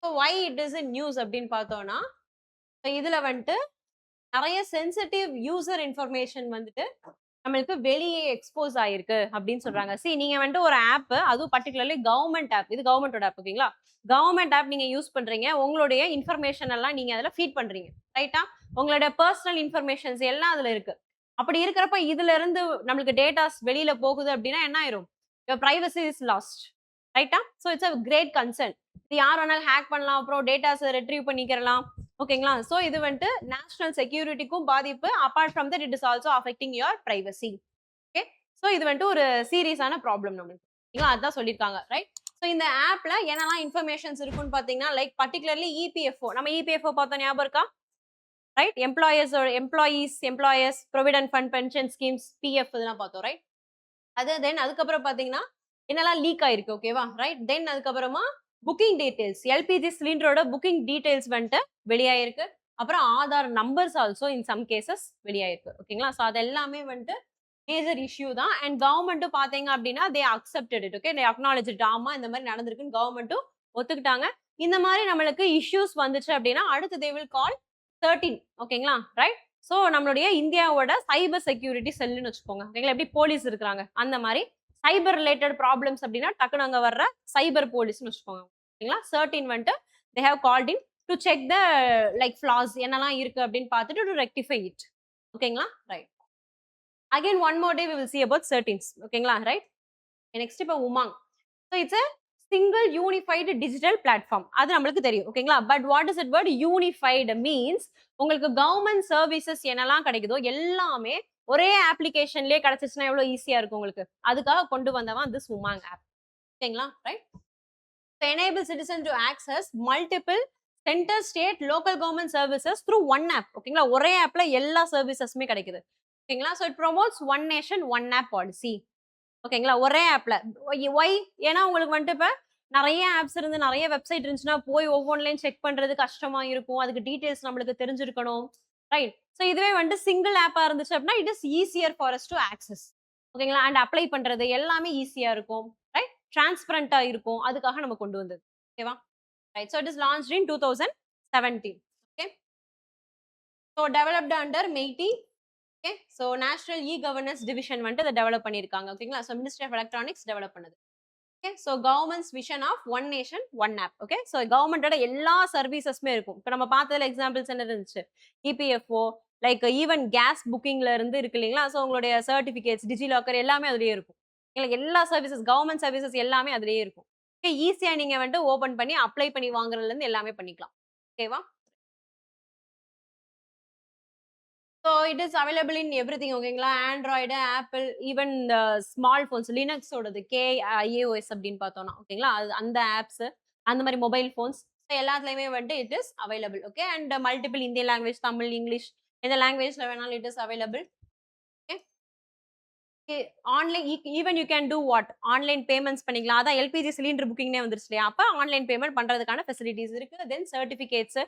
So why it is in news அப்படின்னு பார்த்தோம்னா, இதுல வந்துட்டு நிறைய சென்சிட்டிவ் யூசர் இன்ஃபர்மேஷன் வந்துட்டு நம்மளுக்கு வெளியே எக்ஸ்போஸ் ஆயிருக்கு அப்படின்னு சொல்றாங்க. சி நீங்க வந்துட்டு ஒரு ஆப், அதுவும் பர்டிகுலர்லி கவர்மெண்ட் ஆப், இது கவர்மெண்டோட ஆப் ஓகேங்களா. கவர்மெண்ட் ஆப் நீங்க யூஸ் பண்றீங்க, உங்களுடைய இன்ஃபர்மேஷன் எல்லாம் நீங்க அதுல ஃபீட் பண்றீங்க ரைட்டா. உங்களோட பர்சனல் இன்ஃபர்மேஷன்ஸ் எல்லாம் அதுல இருக்கு. அப்படி இருக்கிறப்ப இதுல இருந்து நம்மளுக்கு டேட்டாஸ் வெளியில போகுது அப்படின்னா என்ன ஆயிரும், பிரைவசி இஸ் லாஸ்ட் ரைட்டா. So it's a great concern. இது யார் வேணாலும் ஹேக் பண்ணலாம், அப்புறம் டேட்டாஸ் ரெட்ரீவ் பண்ணிக்கலாம் ஓகேங்களா. சோ இது வந்துட்டு நேஷனல் செக்யூரிட்டிக்கும் பாதிப்பு, abort from that it is also affecting your privacy okay. So இது வந்துட்டு ஒரு சீரியஸான ப்ராப்ளம் நம்மளுக்கு ஓகேங்களா, அதான் சொல்லியிருக்காங்க ரைட். ஸோ இந்த ஆப்ல என்னெல்லாம் இன்ஃபர்மேஷன்ஸ் இருக்குன்னு பாத்தீங்கன்னா, லைக் பர்டிகுலர்லி இபிஎஃப்ஓ, நம்ம இபிஎஃப்ஓ பார்த்தோம் ஞாபகம் இருக்கா right. Employers provident fund pension schemes PF இதெல்லாம் பார்த்தோம் ரைட். அது தென் அதுக்கப்புறம் பாத்தீங்கன்னா என்னெல்லாம் லீக் ஆயிருக்கு ஓகேவா ரைட். தென் அதுக்கப்புறமா புக்கிங் டீடைல்ஸ், எல்பிஜி சிலிண்டரோட புக்கிங் டீடைல்ஸ் வந்துட்டு வெளியாயிருக்கு. அப்புறம் Aadhaar numbers also in some cases வெளியாயிருக்கு ஓகேங்களா. ஸோ அது எல்லாமே வந்துட்டு மேஜர் இஷ்யூ தான். அண்ட் கவர்மெண்ட்டும் பாத்தீங்க அப்படின்னா தே accepted it okay, they acknowledge it. ஆமா இந்த மாதிரி நடந்திருக்குன்னு கவர்மெண்ட்டும் ஒத்துக்கிட்டாங்க. இந்த மாதிரி நம்மளுக்கு இஷ்யூஸ் வந்துச்சு அப்படின்னா அடுத்து தே வில் கால் 13 ஓகேங்களா ரைட். ஸோ நம்மளுடைய இந்தியாவோட சைபர் செக்யூரிட்டி செல்லுன்னு வச்சுக்கோங்க ஓகேங்களா. எப்படி போலீஸ் இருக்கிறாங்க அந்த மாதிரி சைபர் ரிலேட்டட் ப்ராப்ளம்ஸ் அப்படின்னா டக்குனு அங்க வர்ற சைபர் போலீஸ்னு வச்சுக்கோங்க ஓகேங்களா. 13 வந்துட்டு they have called in to check the like flaws என்னெல்லாம் இருக்கு அப்படின்னு பார்த்துட்டு டு ரெக்டிஃபை இட் ஓகேங்களா right. Again, one more day we will see about CERTINs. ஓகேங்களா, ரைட்? நெக்ஸ்ட் இப்போ Umang. So it's a single unified digital platform. அது நம்மளுக்கு தெரியும். ஓகேங்களா, but what is it word unified means உங்களுக்கு கவர்மெண்ட் சர்வீசஸ் என்னெல்லாம் கிடைக்குதோ எல்லாமே ஒரே அப்ளிகேஷன்லயே கிடைச்சிச்சுன்னா எவ்வளவு ஈஸியா இருக்கும் உங்களுக்கு. அதுக்காக கொண்டு வந்தவன் திஸ் உமாங் ஆப். ஓகேங்களா, right? enable citizen to access multiple centre state local government services through one app. ஓகேங்களா, ஒரே ஆப்ல எல்லா சர்வீசஸுமே கிடைக்குது. ஓகேங்களா, so it promotes one nation one app policy. ஓகேங்களா, ஒரே ஆப்ல. ஒய்? ஏன்னா உங்களுக்கு வந்துட்டு இப்ப நிறைய ஆப்ஸ் இருந்து நிறைய வெப்சைட் இருந்துச்சுன்னா போய் ஒவ்வொன்றையும் செக் பண்றது கஷ்டமா இருக்கும். அதுக்கு டீடைல்ஸ் நம்மளுக்கு தெரிஞ்சிருக்கணும், ரைட்? ஸோ இதுவே வந்துட்டு சிங்கிள் ஆப்பா இருந்துச்சு அப்படின்னா it is easier for us to access. ஓகேங்களா, அண்ட் அப்ளை பண்றது எல்லாமே ஈஸியா இருக்கும், ரைட்? டிரான்ஸ்பரண்டா இருக்கும். அதுக்காக நம்ம கொண்டு வந்தது. ஓகேவா, right? So it is launched in 2017. Okay, so developed under MeitY. Okay, so national e governance division வந்துட்டு அதை டெவலப் பண்ணியிருக்காங்க. ஓகேங்களா, so ministry of electronics develop பண்ணுது. Okay, so government's vision of one nation one app. Okay, so கவர்மெண்டோட எல்லா சர்வீசஸுமே இருக்கும். இப்போ நம்ம பார்த்ததுல எக்ஸாம்பிள்ஸ் என்ன இருந்துச்சு? இபிஎஃப்ஓ, லைக் ஈவன் கேஸ் புக்கிங்ல இருந்து இருக்கு இல்லைங்களா? ஸோ உங்களுடைய சர்டிஃபிகேட்ஸ், டிஜிலாக்கர் எல்லாமே அதுலயே இருக்கும். எல்லா சர்வீசஸ், கவர்மெண்ட் சர்வீசஸ் எல்லாமே அதுலயே இருக்கும். ஓகே, ஈஸியா நீங்க வந்துட்டு ஓபன் பண்ணி அப்ளை பண்ணி வாங்குறதுல இருந்து எல்லாமே பண்ணிக்கலாம். ஓகேவா? So it is available in everything. ஓகேங்களா, Android, Apple, even small phones, லினக்ஸோடது KIOS அப்படின்னு பார்த்தோம்னா, ஓகேங்களா, அது அந்த ஆப்ஸ், அந்த மாதிரி மொபைல் ஃபோன்ஸ் எல்லாத்துலயுமே வந்துட்டு it is available. Okay, and multiple Indian language, Tamil, English, எந்த லாங்குவேஜ்ல வேணாலும் it is available. Okay, online even you can do what? Online payments பண்ணிக்கலாம். அதான் எல்பிஜி சிலிண்டர் புக்கிங்னே வந்துருச்சு இல்லையா? அப்போ ஆன்லைன் பேமெண்ட் பண்றதுக்கான ஃபெசிலிட்டிஸ் இருக்கு. தென் சர்டிஃபிகேட்ஸ்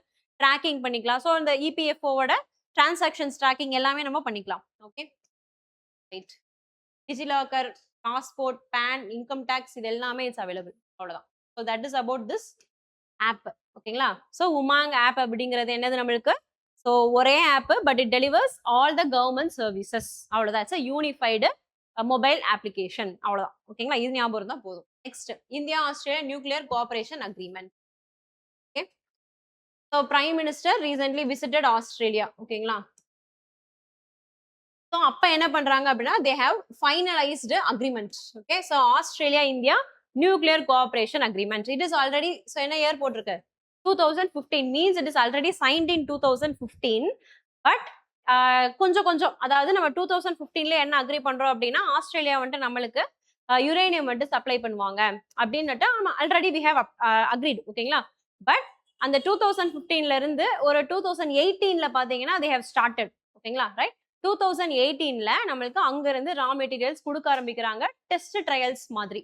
ட்ராக்கிங் பண்ணிக்கலாம். ஸோ இந்த இபிஎஃப்ஓவோட டிரான்சாக்ஷன்ஸ் ட்ராக்கிங் எல்லாமே நம்ம பண்ணிக்கலாம். Okay, right? DigiLocker, passport, PAN, income tax இது எல்லாமே இட்ஸ் அவைலபிள். அவ்வளவுதான். So that is about this app. ஓகேங்களா, ஸோ உமாங் ஆப் அப்படிங்கிறது என்னது நம்மளுக்கு? ஸோ ஒரே app, but it delivers all the government services. அவ்வளவுதான். It's unified mobile application. அவ்வளவுதான். ஓகேங்களா, இது ஞாபகம் இருந்தா போதும். Next, India Australia nuclear cooperation agreement. Okay, so prime minister recently visited Australia. ஓகேங்களா, ஸோ அப்ப என்ன பண்றாங்க அப்படின்னா they have finalised agreement. Okay, so Australia India nuclear cooperation agreement. It is already, so என்ன இயர் போட்டிருக்கு? 2015 means it is already signed in 2015. But கொஞ்சம் கொஞ்சம், அதாவது நம்ம 2015ல என்ன அக்ரி பண்றோம் அப்படின்னா ஆஸ்திரேலியா வந்துட்டு நம்மளுக்கு யுரேனியம் வந்துட்டு சப்ளை பண்ணுவாங்க அப்படின்னுட்டு ஆல்ரெடி வி ஹேவ் அக்ரீட். ஓகேங்களா, பட் அந்த 2015ல இருந்து ஒரு 2018ல பாத்தீங்கன்னா தே ஹேவ் ஸ்டார்டட். ஓகேங்களா, ரைட்? 2018ல நம்மளுக்கு அங்க இருந்து ரா மெட்டீரியல்ஸ் கொடுக்க ஆரம்பிக்கிறாங்க, டெஸ்ட் ட்ரையல்ஸ் மாதிரி.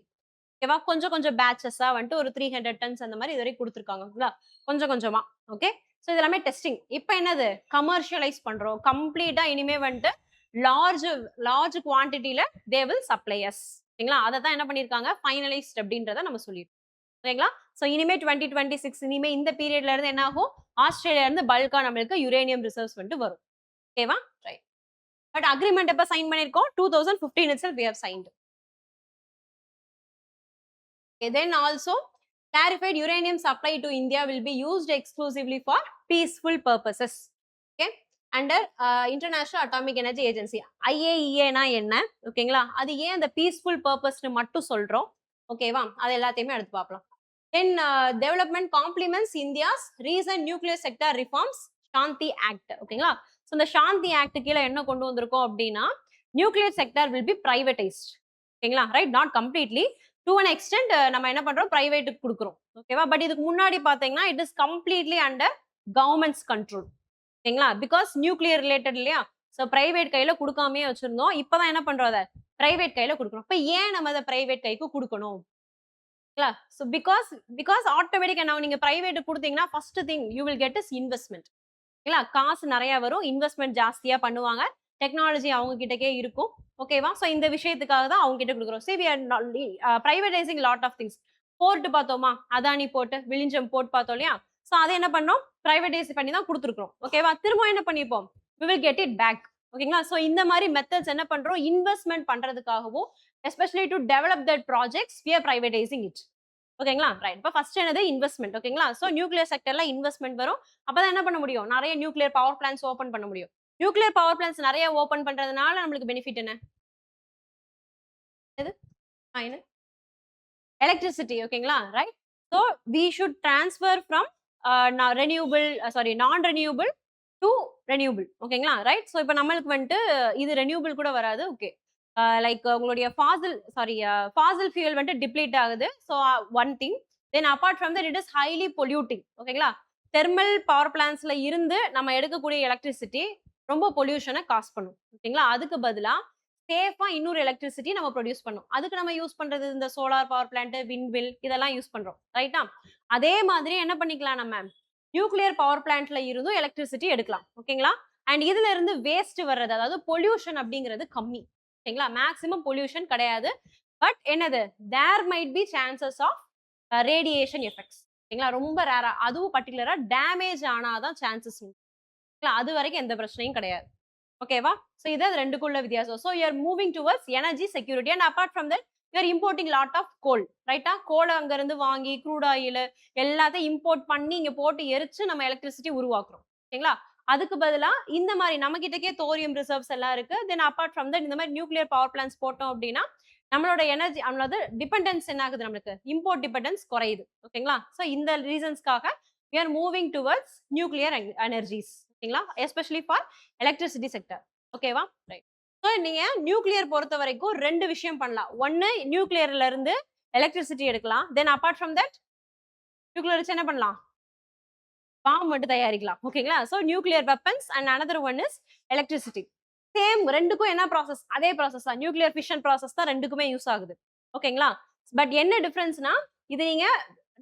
ஓகேவா, கொஞ்சம் கொஞ்சம் பேட்சஸா வந்துட்டு ஒரு 300 டன்ஸ் அந்த மாதிரி இதுவரை கொடுத்துருக்காங்க. கொஞ்சம் கொஞ்சமா. ஓகே, ஸோ இது எல்லாமே டெஸ்டிங். இப்போ என்னது? கமர்ஷியலைஸ் பண்றோம் கம்ப்ளீட்டா. இனிமே வந்துட்டு லார்ஜ் லார்ஜ் குவான்டிட்டியில தே வில் சப்ளை அஸ். ஓகேங்களா, அதை தான் என்ன பண்ணிருக்காங்க? ஃபைனலைஸ்ட் அப்படின்றத நம்ம சொல்லிடுறோம். ஓகேங்களா, ஸோ இனிமே 2026 இனிமே இந்த பீரியட்ல இருந்து என்ன ஆகும்? ஆஸ்திரேலியா இருந்து பல்கா நம்மளுக்கு யுரேனியம் ரிசர்வ்ஸ் வந்துட்டு வரும். ஓகேவா, ரைட்? பட் அக்ரிமெண்ட் எப்ப சைன் பண்ணிருக்கோம்? 2015 itself we have signed. Okay, then also clarified uranium supply to India will be used exclusively for peaceful purposes. Okay, under International Atomic Energy Agency. IAEA னா என்ன? ஓகேங்களா, அது ஏன் அந்த பீஸ்ஃபுல் பர்பஸ்னு மட்டும் சொல்றோம்? ஓகேவா, அது எல்லாத்தையுமே எடுத்து பார்க்கலாம். Then development complements India's recent nuclear sector reforms, Shanti Act. ஓகேங்களா, ஸோ இந்த சாந்தி ஆக்ட் கீழே என்ன கொண்டு வந்திருக்கோம் அப்படின்னா nuclear sector will be privatised. ஓகேங்களா, right? Not completely, to an extent நம்ம என்ன பண்றோம்? பிரைவேட்டுக்கு கொடுக்குறோம். ஓகேவா, பட் இதுக்கு முன்னாடி பாத்தீங்கன்னா it is completely under governments control. ஓகேங்களா, பிகாஸ் நியூக்ளியர் ரிலேட்டட் இல்லையா? ஸோ பிரைவேட் கையில கொடுக்காமே வச்சிருந்தோம். இப்பதான் என்ன பண்றோம்? அதை பிரைவேட் கையில கொடுக்குறோம். இப்போ ஏன் நம்ம அதை பிரைவேட் கைக்கு கொடுக்கணும்? ஸோ பிகாஸ் ஆட்டோமேட்டிக்கா now நீங்க பிரைவேட் கொடுத்தீங்கன்னா first thing you will get is investment. ஓகேங்களா, காசு நிறைய வரும், இன்வெஸ்ட்மெண்ட் ஜாஸ்தியா பண்ணுவாங்க, டெக்னாலஜி அவங்க கிட்டக்கே இருக்கும். ஓகேவா, ஸோ இந்த விஷயத்துக்காக தான் அவங்க கிட்ட கொடுக்குறோம். See we are privatising lot of things. Port பார்த்தோமா, அதானி போர்ட், விழிஞ்சம் போர்ட் பார்த்தோம் இல்லையா? ஸோ அதை என்ன பண்ணோம்? பிரைவேடைஸ் பண்ணி தான் கொடுத்துருக்கோம். ஓகேவா, திரும்ப என்ன பண்ணிப்போம்? We will get it back. ஓகேங்களா, ஸோ இந்த மாதிரி மெத்தட்ஸ் என்ன பண்றோம்? இன்வெஸ்ட்மெண்ட் பண்றதுக்காகவும் especially to develop that projects we are privatising it. ஓகேங்களா, ரைட்? இப்போ ஃபர்ஸ்ட் என்னது? இன்வெஸ்ட்மெண்ட். ஓகேங்களா, ஸோ நியூக்ளியர் செக்டர்ல இன்வெஸ்ட்மெண்ட் வரும். அப்பதான் என்ன பண்ண முடியும்? நிறைய நியூக்ளியர் பவர் பிளான்ஸ் ஓபன் பண்ண முடியும். நியூக்ளியர் பவர் பிளான்ட்ஸ் நிறைய ஓபன் பண்றதுனால நம்மளுக்கு பெனிஃபிட் என்ன? எது? என்ன? எலக்ட்ரிசிட்டி. ஓகேங்களா? Right. So we should transfer from renewable sorry non renewable to renewable. ஓகேங்களா? ரைட். ஸோ இப்போ நம்மளுக்கு வந்துட்டு இது ரெனியூபிள் கூட வராது. ஓகே. லைக் உங்களுடைய ஃபாசில் ஃபியூல் வந்துட்டு டிப்ளீட் ஆகுது. So one thing. Then apart from that it is highly polluting. ஓகேங்களா? தெர்மல் பவர் பிளான்ட்ஸ்ல இருந்து நம்ம எடுக்கக்கூடிய எலக்ட்ரிசிட்டி ரொம்ப பொல்யூஷனை காஸ் பண்ணும். ஓகேங்களா? அதுக்கு பதிலா சேஃபா இன்னொரு எலக்ட்ரிசிட்டி நம்ம ப்ரொடியூஸ் பண்ணோம். அதுக்கு நம்ம யூஸ் பண்றது இந்த சோலார் பவர் பிளான்ட், விண்ட்மில் இதெல்லாம் யூஸ் பண்றோம். ரைட்டா? அதே மாதிரி என்ன பண்ணிக்கலாம் நம்ம? நியூக்ளியர் பவர் பிளான்ட்ல இருந்தும் எலக்ட்ரிசிட்டி எடுக்கலாம். ஓகேங்களா? அண்ட் இதுல இருந்து வேஸ்ட் வர்றது, அதாவது பொல்யூஷன் அப்படிங்கிறது கம்மி. ஓகேங்களா? மேக்ஸிமம் பொல்யூஷன் கிடையாது. பட் என்னது? There might be chances of radiation effects. ஓகேங்களா? ரொம்ப ரேரா, அதுவும் பர்டிகுலரா டேமேஜ் ஆனாதான் சான்சஸ் உண்டு. அது வரைக்கும் எந்த பிரச்சனையும் கிடையாது. ஓகேவா? ஸோ இது ரெண்டுக்குள்ள வித்தியாசம். So you are moving towards energy security and apart from that you are importing lot of coal. ரைட்டா? கோல் அங்க இருந்து வாங்கி க்ரூட் ஆயில் எல்லாத்தையும் இம்போர்ட் பண்ணி இங்க போட்டு எரிச்சு நம்ம எலக்ட்ரிசிட்டி உருவாக்குறோம். ஓகேங்களா? அதுக்கு பதிலா இந்த மாதிரி நம்ம கிட்டக்கே தோரியம் ரிசர்வ்ஸ் எல்லாம் இருக்கு. தென் அபார்ட் ஃப்ரம் தட் இந்த மாதிரி நியூக்ளியர் பவர் பிளான்ட்ஸ் போட்டோம் அப்படின்னா நம்மளோட எனர்ஜி, நம்மளோட டிபெண்டன்ஸ் என்ன ஆகுது? நம்மளுக்கு இம்போர்ட் டிபெண்டன்ஸ் குறையுது. ஓகேங்களா? ஸோ இந்த ரீசன்ஸ்க்காக we are moving towards nuclear energies. ஓகேங்களா? Especially for electricity sector. ஓகேவா? ரைட். ஸோ நீங்க நியூக்ளியர் பொறுத்த வரைக்கும் ரெண்டு விஷயம் பண்ணலாம். ஒன்னு நியூக்ளியர்ல இருந்து எலக்ட்ரிசிட்டி எடுக்கலாம். தென் அபார்ட் ஃப்ரம் தட் நியூக்ளியர் வச்சு என்ன பண்ணலாம்? பாம் மட்டும் தயாரிக்கலாம். ஓகேங்களா? So nuclear weapons and another one is electricity. Same ரெண்டுக்கும் என்ன ப்ராசஸ்? அதே ப்ராசஸ் தான். நியூக்ளியர் ஃபிஷன் ப்ராசஸ் தான் ரெண்டுக்குமே யூஸ் ஆகுது. ஓகேங்களா? பட் என்ன டிஃபரன்ஸ்னா இது நீங்க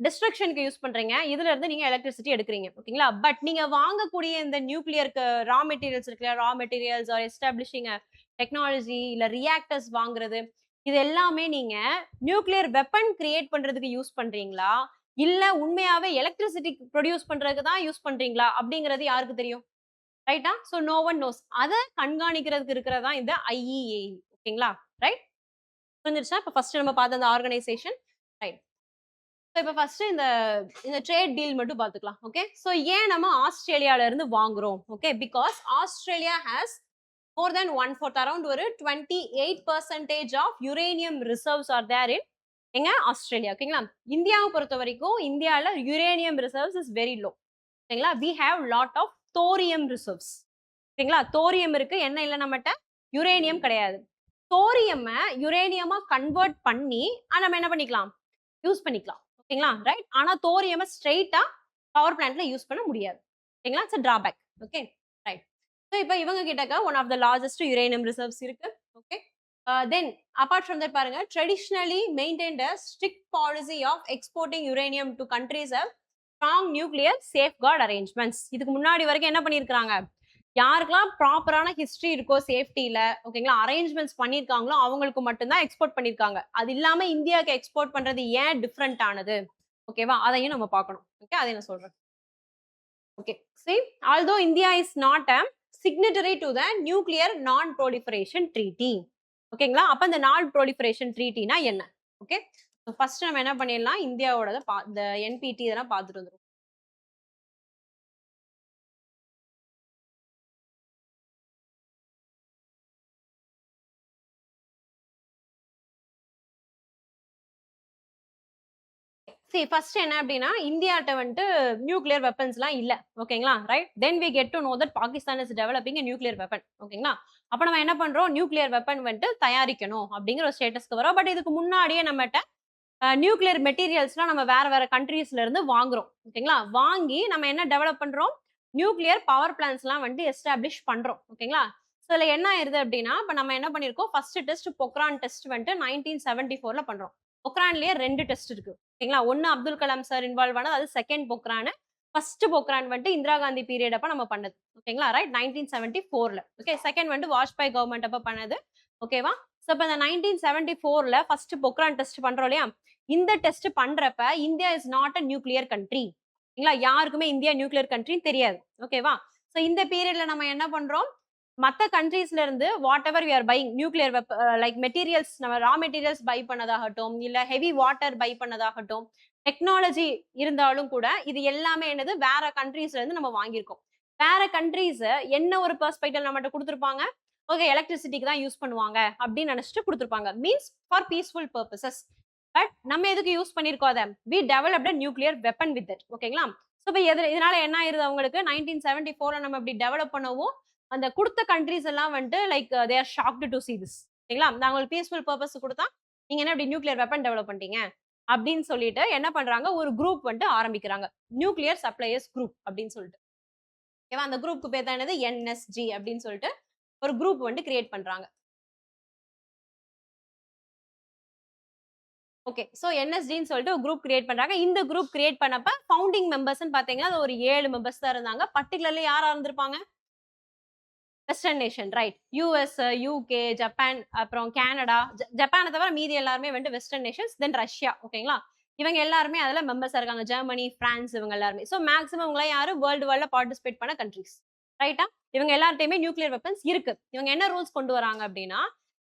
டிஸ்ட்ரக்ஷனுக்கு யூஸ் பண்றீங்க. இதுல இருந்து நீங்க எலக்ட்ரிசிட்டி எடுக்கிறீங்க. ஓகேங்களா? பட் நீங்க வாங்கக்கூடிய இந்த நியூக்ளியருக்கு ரா மெட்டீரியல்ஸ் இருக்குல்ல, raw materials or establishing technology இல்ல ரியாக்டர்ஸ் வாங்குறது, இது எல்லாமே நீங்க நியூக்ளியர் வெப்பன் கிரியேட் பண்றதுக்கு யூஸ் பண்றீங்களா? இல்ல உண்மையாவே எலக்ட்ரிசிட்டி ப்ரொடியூஸ் பண்றதுக்கு தான் யூஸ் பண்றீங்களா? அப்படிங்கிறது யாருக்கு தெரியும்? ரைட்டா? So no one knows. அத கண்காணிக்கிறதுக்கு இருக்கிறதா இந்த IEAE. ஓகேங்களா? ரைட்? புரிஞ்சிருச்சா? இப்ப ஃபர்ஸ்ட் நம்ம பார்த்த அந்த ஆர்கனைசேஷன். ரைட். இப்ப ஃபர்ஸ்ட் இந்த ட்ரேட் டீல் மட்டும் பாத்துக்கலாம். ஓகே? சோ ஏன் நம்ம ஆஸ்திரேலியால இருந்து வாங்குறோம்? Okay? Because Australia has more than 1/4 around ஒரு 28% of uranium reserves are there in எங்க? ஆஸ்திரேலியா. ஓகேங்களா? இந்தியாவை பொறுத்த வரைக்கும் இந்தியால uranium reserves is very low. ஓகேங்களா? we have lot of thorium reserves. ஓகேங்களா? தோரியம் இருக்கு, என்ன இல்ல நம்மட்ட? யுரேனியம் கிடையாது. தோரியம யுரேனியமா கன்வெர்ட் பண்ணி நம்ம என்ன பண்ணிக்கலாம்? யூஸ் பண்ணிக்கலாம். ஓகேங்களா? ரைட். ஆனா தோரியம ஸ்ட்ரெயிட்டா பவர் பிளான்ட்ல யூஸ் பண்ண முடியாது. ஓகேங்களா? It's drawback. Okay? Right. So இப்போ இவங்க கிட்டக்க one of the largest uranium reserves இருக்கு. Okay? Then apart from that பாருங்க, traditionally maintained a strict policy of exporting uranium to countries of strong nuclear safeguard arrangements. இதுக்கு முன்னாடி வரைக்கும் என்ன பண்ணியிருக்காங்க? யாருக்கெல்லாம் ப்ராப்பரான ஹிஸ்டரி இருக்கோ சேஃப்டியில, ஓகேங்களா, அரேஞ்ச்மெண்ட்ஸ் பண்ணியிருக்காங்களோ அவங்களுக்கு மட்டும்தான் எக்ஸ்போர்ட் பண்ணியிருக்காங்க. அது இல்லாம இந்தியாவுக்கு எக்ஸ்போர்ட் பண்றது ஏன் டிஃப்ரெண்ட் ஆனது? ஓகேவா? அதையும் நம்ம பார்க்கணும். ஓகே? அதை நான் சொல்றேன். Okay. see although India is not a signatory to the nuclear non proliferation treaty. ஓகேங்களா? அப்ப இந்த நான் proliferation treatyனா என்ன? ஓகே? ஃபர்ஸ்ட் நம்ம என்ன பண்ணிடலாம்? இந்தியாவோட இந்த NPT இதெல்லாம் பார்த்துட்டு வந்துரும். see ஃபர்ஸ்ட் என்ன அப்படின்னா, இந்தியாட்ட வந்துட்டு நியூக்ளியர் வெப்பன்ஸ்லாம் இல்ல. ஓகேங்களா? Right. Then we get to know that Pakistan is developing nuclear weapon. ஓகேங்களா? அப்ப நம்ம என்ன பண்றோம்? நியூக்ளியர் வெப்பன் வந்துட்டு தயாரிக்கணும் அப்படிங்கிற ஒரு ஸ்டேட்டஸ்க்கு வரோம். பட் இதுக்கு முன்னாடியே நம்மகிட்ட நியூக்ளியர் மெட்டீரியல்ஸ்லாம் நம்ம வேற வேற கண்ட்ரீஸ்ல இருந்து வாங்குறோம். ஓகேங்களா? வாங்கி நம்ம என்ன டெவலப் பண்றோம்? நியூக்ளியர் பவர் பிளான்ட்ஸ்லாம் வந்துட்டு எஸ்டாப்ளிஷ் பண்றோம். ஓகேங்களா? ஸோ இதுல என்ன ஆயிருது அப்படின்னா, இப்ப நம்ம என்ன பண்ணிருக்கோம்? ஃபர்ஸ்ட் டெஸ்ட் பொக்ரான் டெஸ்ட் வந்துட்டு 1974ல பண்றோம். பொக்ரான்லயே 2 டெஸ்ட் இருக்கு. ஓகேங்களா? ஒன்னு அப்துல் கலாம் சார் இன்வால்வ் ஆனது, அது செகண்ட் பொக்ரான். ஃபர்ஸ்ட் பொக்ரான் வந்துட்டு இந்திரா காந்தி பீரியட் அப்ப நம்ம பண்ணது. ஓகேங்களா? ரைட். 1974ல. ஓகே? செகண்ட் வந்துட்டு வாஜ்பாய் கவர்மெண்ட் அப்ப பண்ணது. ஓகேவா? ஸோ இப்ப இந்த 1974ல ஃபர்ஸ்ட் பொக்ரான் டெஸ்ட் பண்றோம் இல்லையா? இந்த டெஸ்ட் பண்றப்ப India is not a nuclear country. ஓகேங்களா? யாருக்குமே இந்தியா நியூக்ளியர் கண்ட்ரின்னு தெரியாது. ஓகேவா? ஸோ இந்த பீரியட்ல நம்ம என்ன பண்றோம்? மத்த கண்ட்ரீஸ்ல இருந்து whatever we are buying nuclear like materials, நம்ம ரா மெட்டீரியல்ஸ் பை பண்ணதாகட்டும், இல்ல ஹெவி வாட்டர் பை பண்ணதாகட்டும், டெக்னாலஜி இருந்தாலும் கூட இது எல்லாமே என்னது? வேற கண்ட்ரீஸ்ல இருந்து நம்ம வாங்கியிருக்கோம். வேற கண்ட்ரீஸ் என்ன ஒரு பெர்ஸ்பெக்டிவ் நம்மகிட்ட கொடுத்துருப்பாங்க, ஓகே எலக்ட்ரிசிட்டிக்கு தான் யூஸ் பண்ணுவாங்க அப்படின்னு நினைச்சிட்டு கொடுத்துருப்பாங்க. Means for peaceful purposes. But நம்ம எதுக்கு யூஸ் பண்ணிருக்கோம் அதை? We developed nuclear weapon with it. ஓகேங்களா? ஸோ இப்போ இதனால என்ன ஆயிருது அவங்களுக்கு 1974 நம்ம இப்படி டெவலப் பண்ணவும் அந்த குடுத்த கண்ட்ரீஸ் எல்லாம் வந்துட்டு like they are shocked to see this. சரிங்களா? நான் உங்களுக்கு பீஸ்ஃபுல் பர்பஸ் குடுத்தா, நீங்க என்ன இப்படி நியூக்ளியர் வெப்பன் டெவலப் பண்ணிட்டீங்க? அப்படின்னு சொல்லிட்டு என்ன பண்றாங்க, ஒரு குரூப் வந்துட்டு ஆரம்பிக்கிறாங்க. நியூக்ளியர் சப்ளையர்ஸ் குரூப் அப்படின்னு சொல்லிட்டு. ஓகேவா? அந்த குரூப்க்கு பேர் தான் என்னது? NSG அப்படின்னு சொல்லிட்டு ஒரு குரூப் வந்து கிரியேட் பண்றாங்க. ஓகே. சோ NSGன்னு சொல்லிட்டு ஒரு குரூப் கிரியேட் பண்றாங்க. இந்த குரூப் கிரியேட் பண்ணப்ப ஃபவுண்டிங் மெம்பர்ஸ்ன்னு பார்த்தீங்கன்னா, அது ஒரு 7 மெம்பர்ஸ் தான் இருந்தாங்க. பர்ட்டிகுலர்லி யாரா இருந்திருப்பாங்க? Western nation right. US, UK, Japan, அப்புறம் கனடா. ஜப்பான தவிர மீதி எல்லாருமே வந்து வெஸ்டர்ன் நேஷன்ஸ். தென் ரஷ்யா. ஓகேங்களா? இவங்க எல்லாருமே அதுல மெம்பர்ஸா இருக்காங்க. ஜெர்மனி, பிரான்ஸ் இவங்க எல்லாருமே. சோ மேக்ஸிமம் இவங்கலாம் யாரு? வேர்ல்டுல பார்ட்டிசிபேட் பண்ண கண்ட்ரீஸ். ரைட்டா? இவங்க எல்லார்ட்டயுமே நியூக்ளியர் வெப்பன்ஸ் இருக்கு. இவங்க என்ன ரூல்ஸ் கொண்டு வராங்க அப்படின்னா,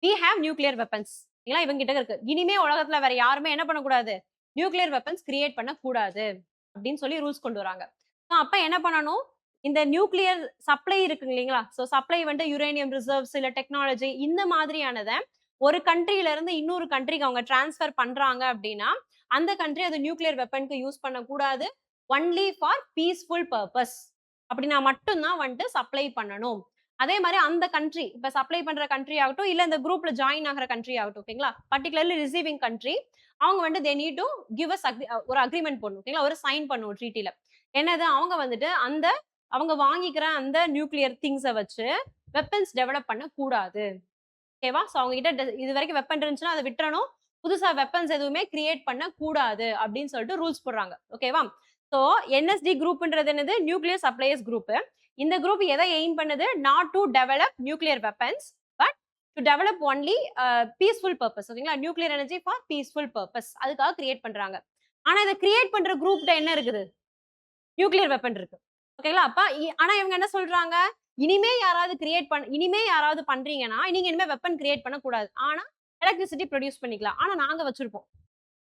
வி ஹேவ் நியூக்ளியர் வெப்பன்ஸ். இல்ல இவங்க கிட்ட இருக்கு. இனிமே உலகத்துல வேற யாருமே என்ன பண்ணக்கூடாது? நியூக்ளியர் வெப்பன்ஸ் கிரியேட் பண்ணக்கூடாது. அப்படின்னு சொல்லி ரூல்ஸ் கொண்டு வராங்க. அப்ப என்ன பண்ணணும்? இந்த நியூக்ளியர் சப்ளை இருக்கு இல்லைங்களா? சோ சப்ளை வந்து யுரேனியம் ரிசர்வ்ஸ் இல்ல டெக்னாலஜி இந்த மாதிரியானத ஒரு கண்ட்ரில இருந்து இன்னொரு கண்ட்ரிக்கு அவங்க டிரான்ஸ்ஃபர் பண்றாங்க அப்படின்னா, அந்த கண்ட்ரி அது நியூக்ளியர் வெப்பனுக்கு யூஸ் பண்ணக்கூடாது. Only for peaceful purpose. அப்படின்னா மட்டும் தான் வந்துட்டு சப்ளை பண்ணணும். அதே மாரி அந்த கண்ட்ரி இப்ப சப்ளை பண்ற கண்ட்ரி ஆகட்டும், இல்ல இந்த குரூப்ல ஜாயின் ஆகுற கண்ட்ரி ஆகட்டும், ஓகேங்களா? பர்ட்டிகுலர்லி ரிசீவிங் கண்ட்ரி அவங்க வந்து they need to give us ஒரு அக்ரீமெண்ட் போடணும். ஓகேங்களா? ஒரு சைன் பண்ணணும் ட்ரீட்டில. என்னது அவங்க வந்துட்டு அவங்க வாங்கிக்கிற அந்த நியூக்ளியர் திங்ஸ வச்சு வெப்பன்ஸ் டெவலப் பண்ணக்கூடாது. ஓகேவா? சோ அவங்க கிட்ட இதுவரைக்கும் வெப்பன் இருந்துச்சுன்னா அத விட்டுறணும். புதுசா வெப்பன்ஸ் எதுவுமே கிரியேட் பண்ணக்கூடாது அப்படின்னு சொல்லிட்டு ரூல்ஸ் போடுறாங்க. ஓகேவா? சோ NSD குரூப்ன்றது என்னது? Nuclear suppliers group. இந்த குரூப் எதை எய்ம் பண்ணுது? Not to develop nuclear weapons, but to develop only peaceful purpose. ஓகேங்களா? Nuclear energy for peaceful purpose. அதுக்காக கிரியேட் பண்றாங்க. ஆனா இத கிரியேட் பண்ற குரூப்ட்ட என்ன இருக்குது? நியூக்ளியர் வெப்பன் இருக்கு. ஓகேங்களா? அப்ப ஆனா இவங்க என்ன சொல்றாங்க? இனிமே யாராவது பண்றீங்கன்னா, நீங்க இனிமே வெப்பன் கிரியேட் பண்ணக்கூடாது. ஆனா எலக்ட்ரிசிட்டி ப்ரொடியூஸ் பண்ணிக்கலாம். ஆனா நாங்க வச்சிருப்போம்.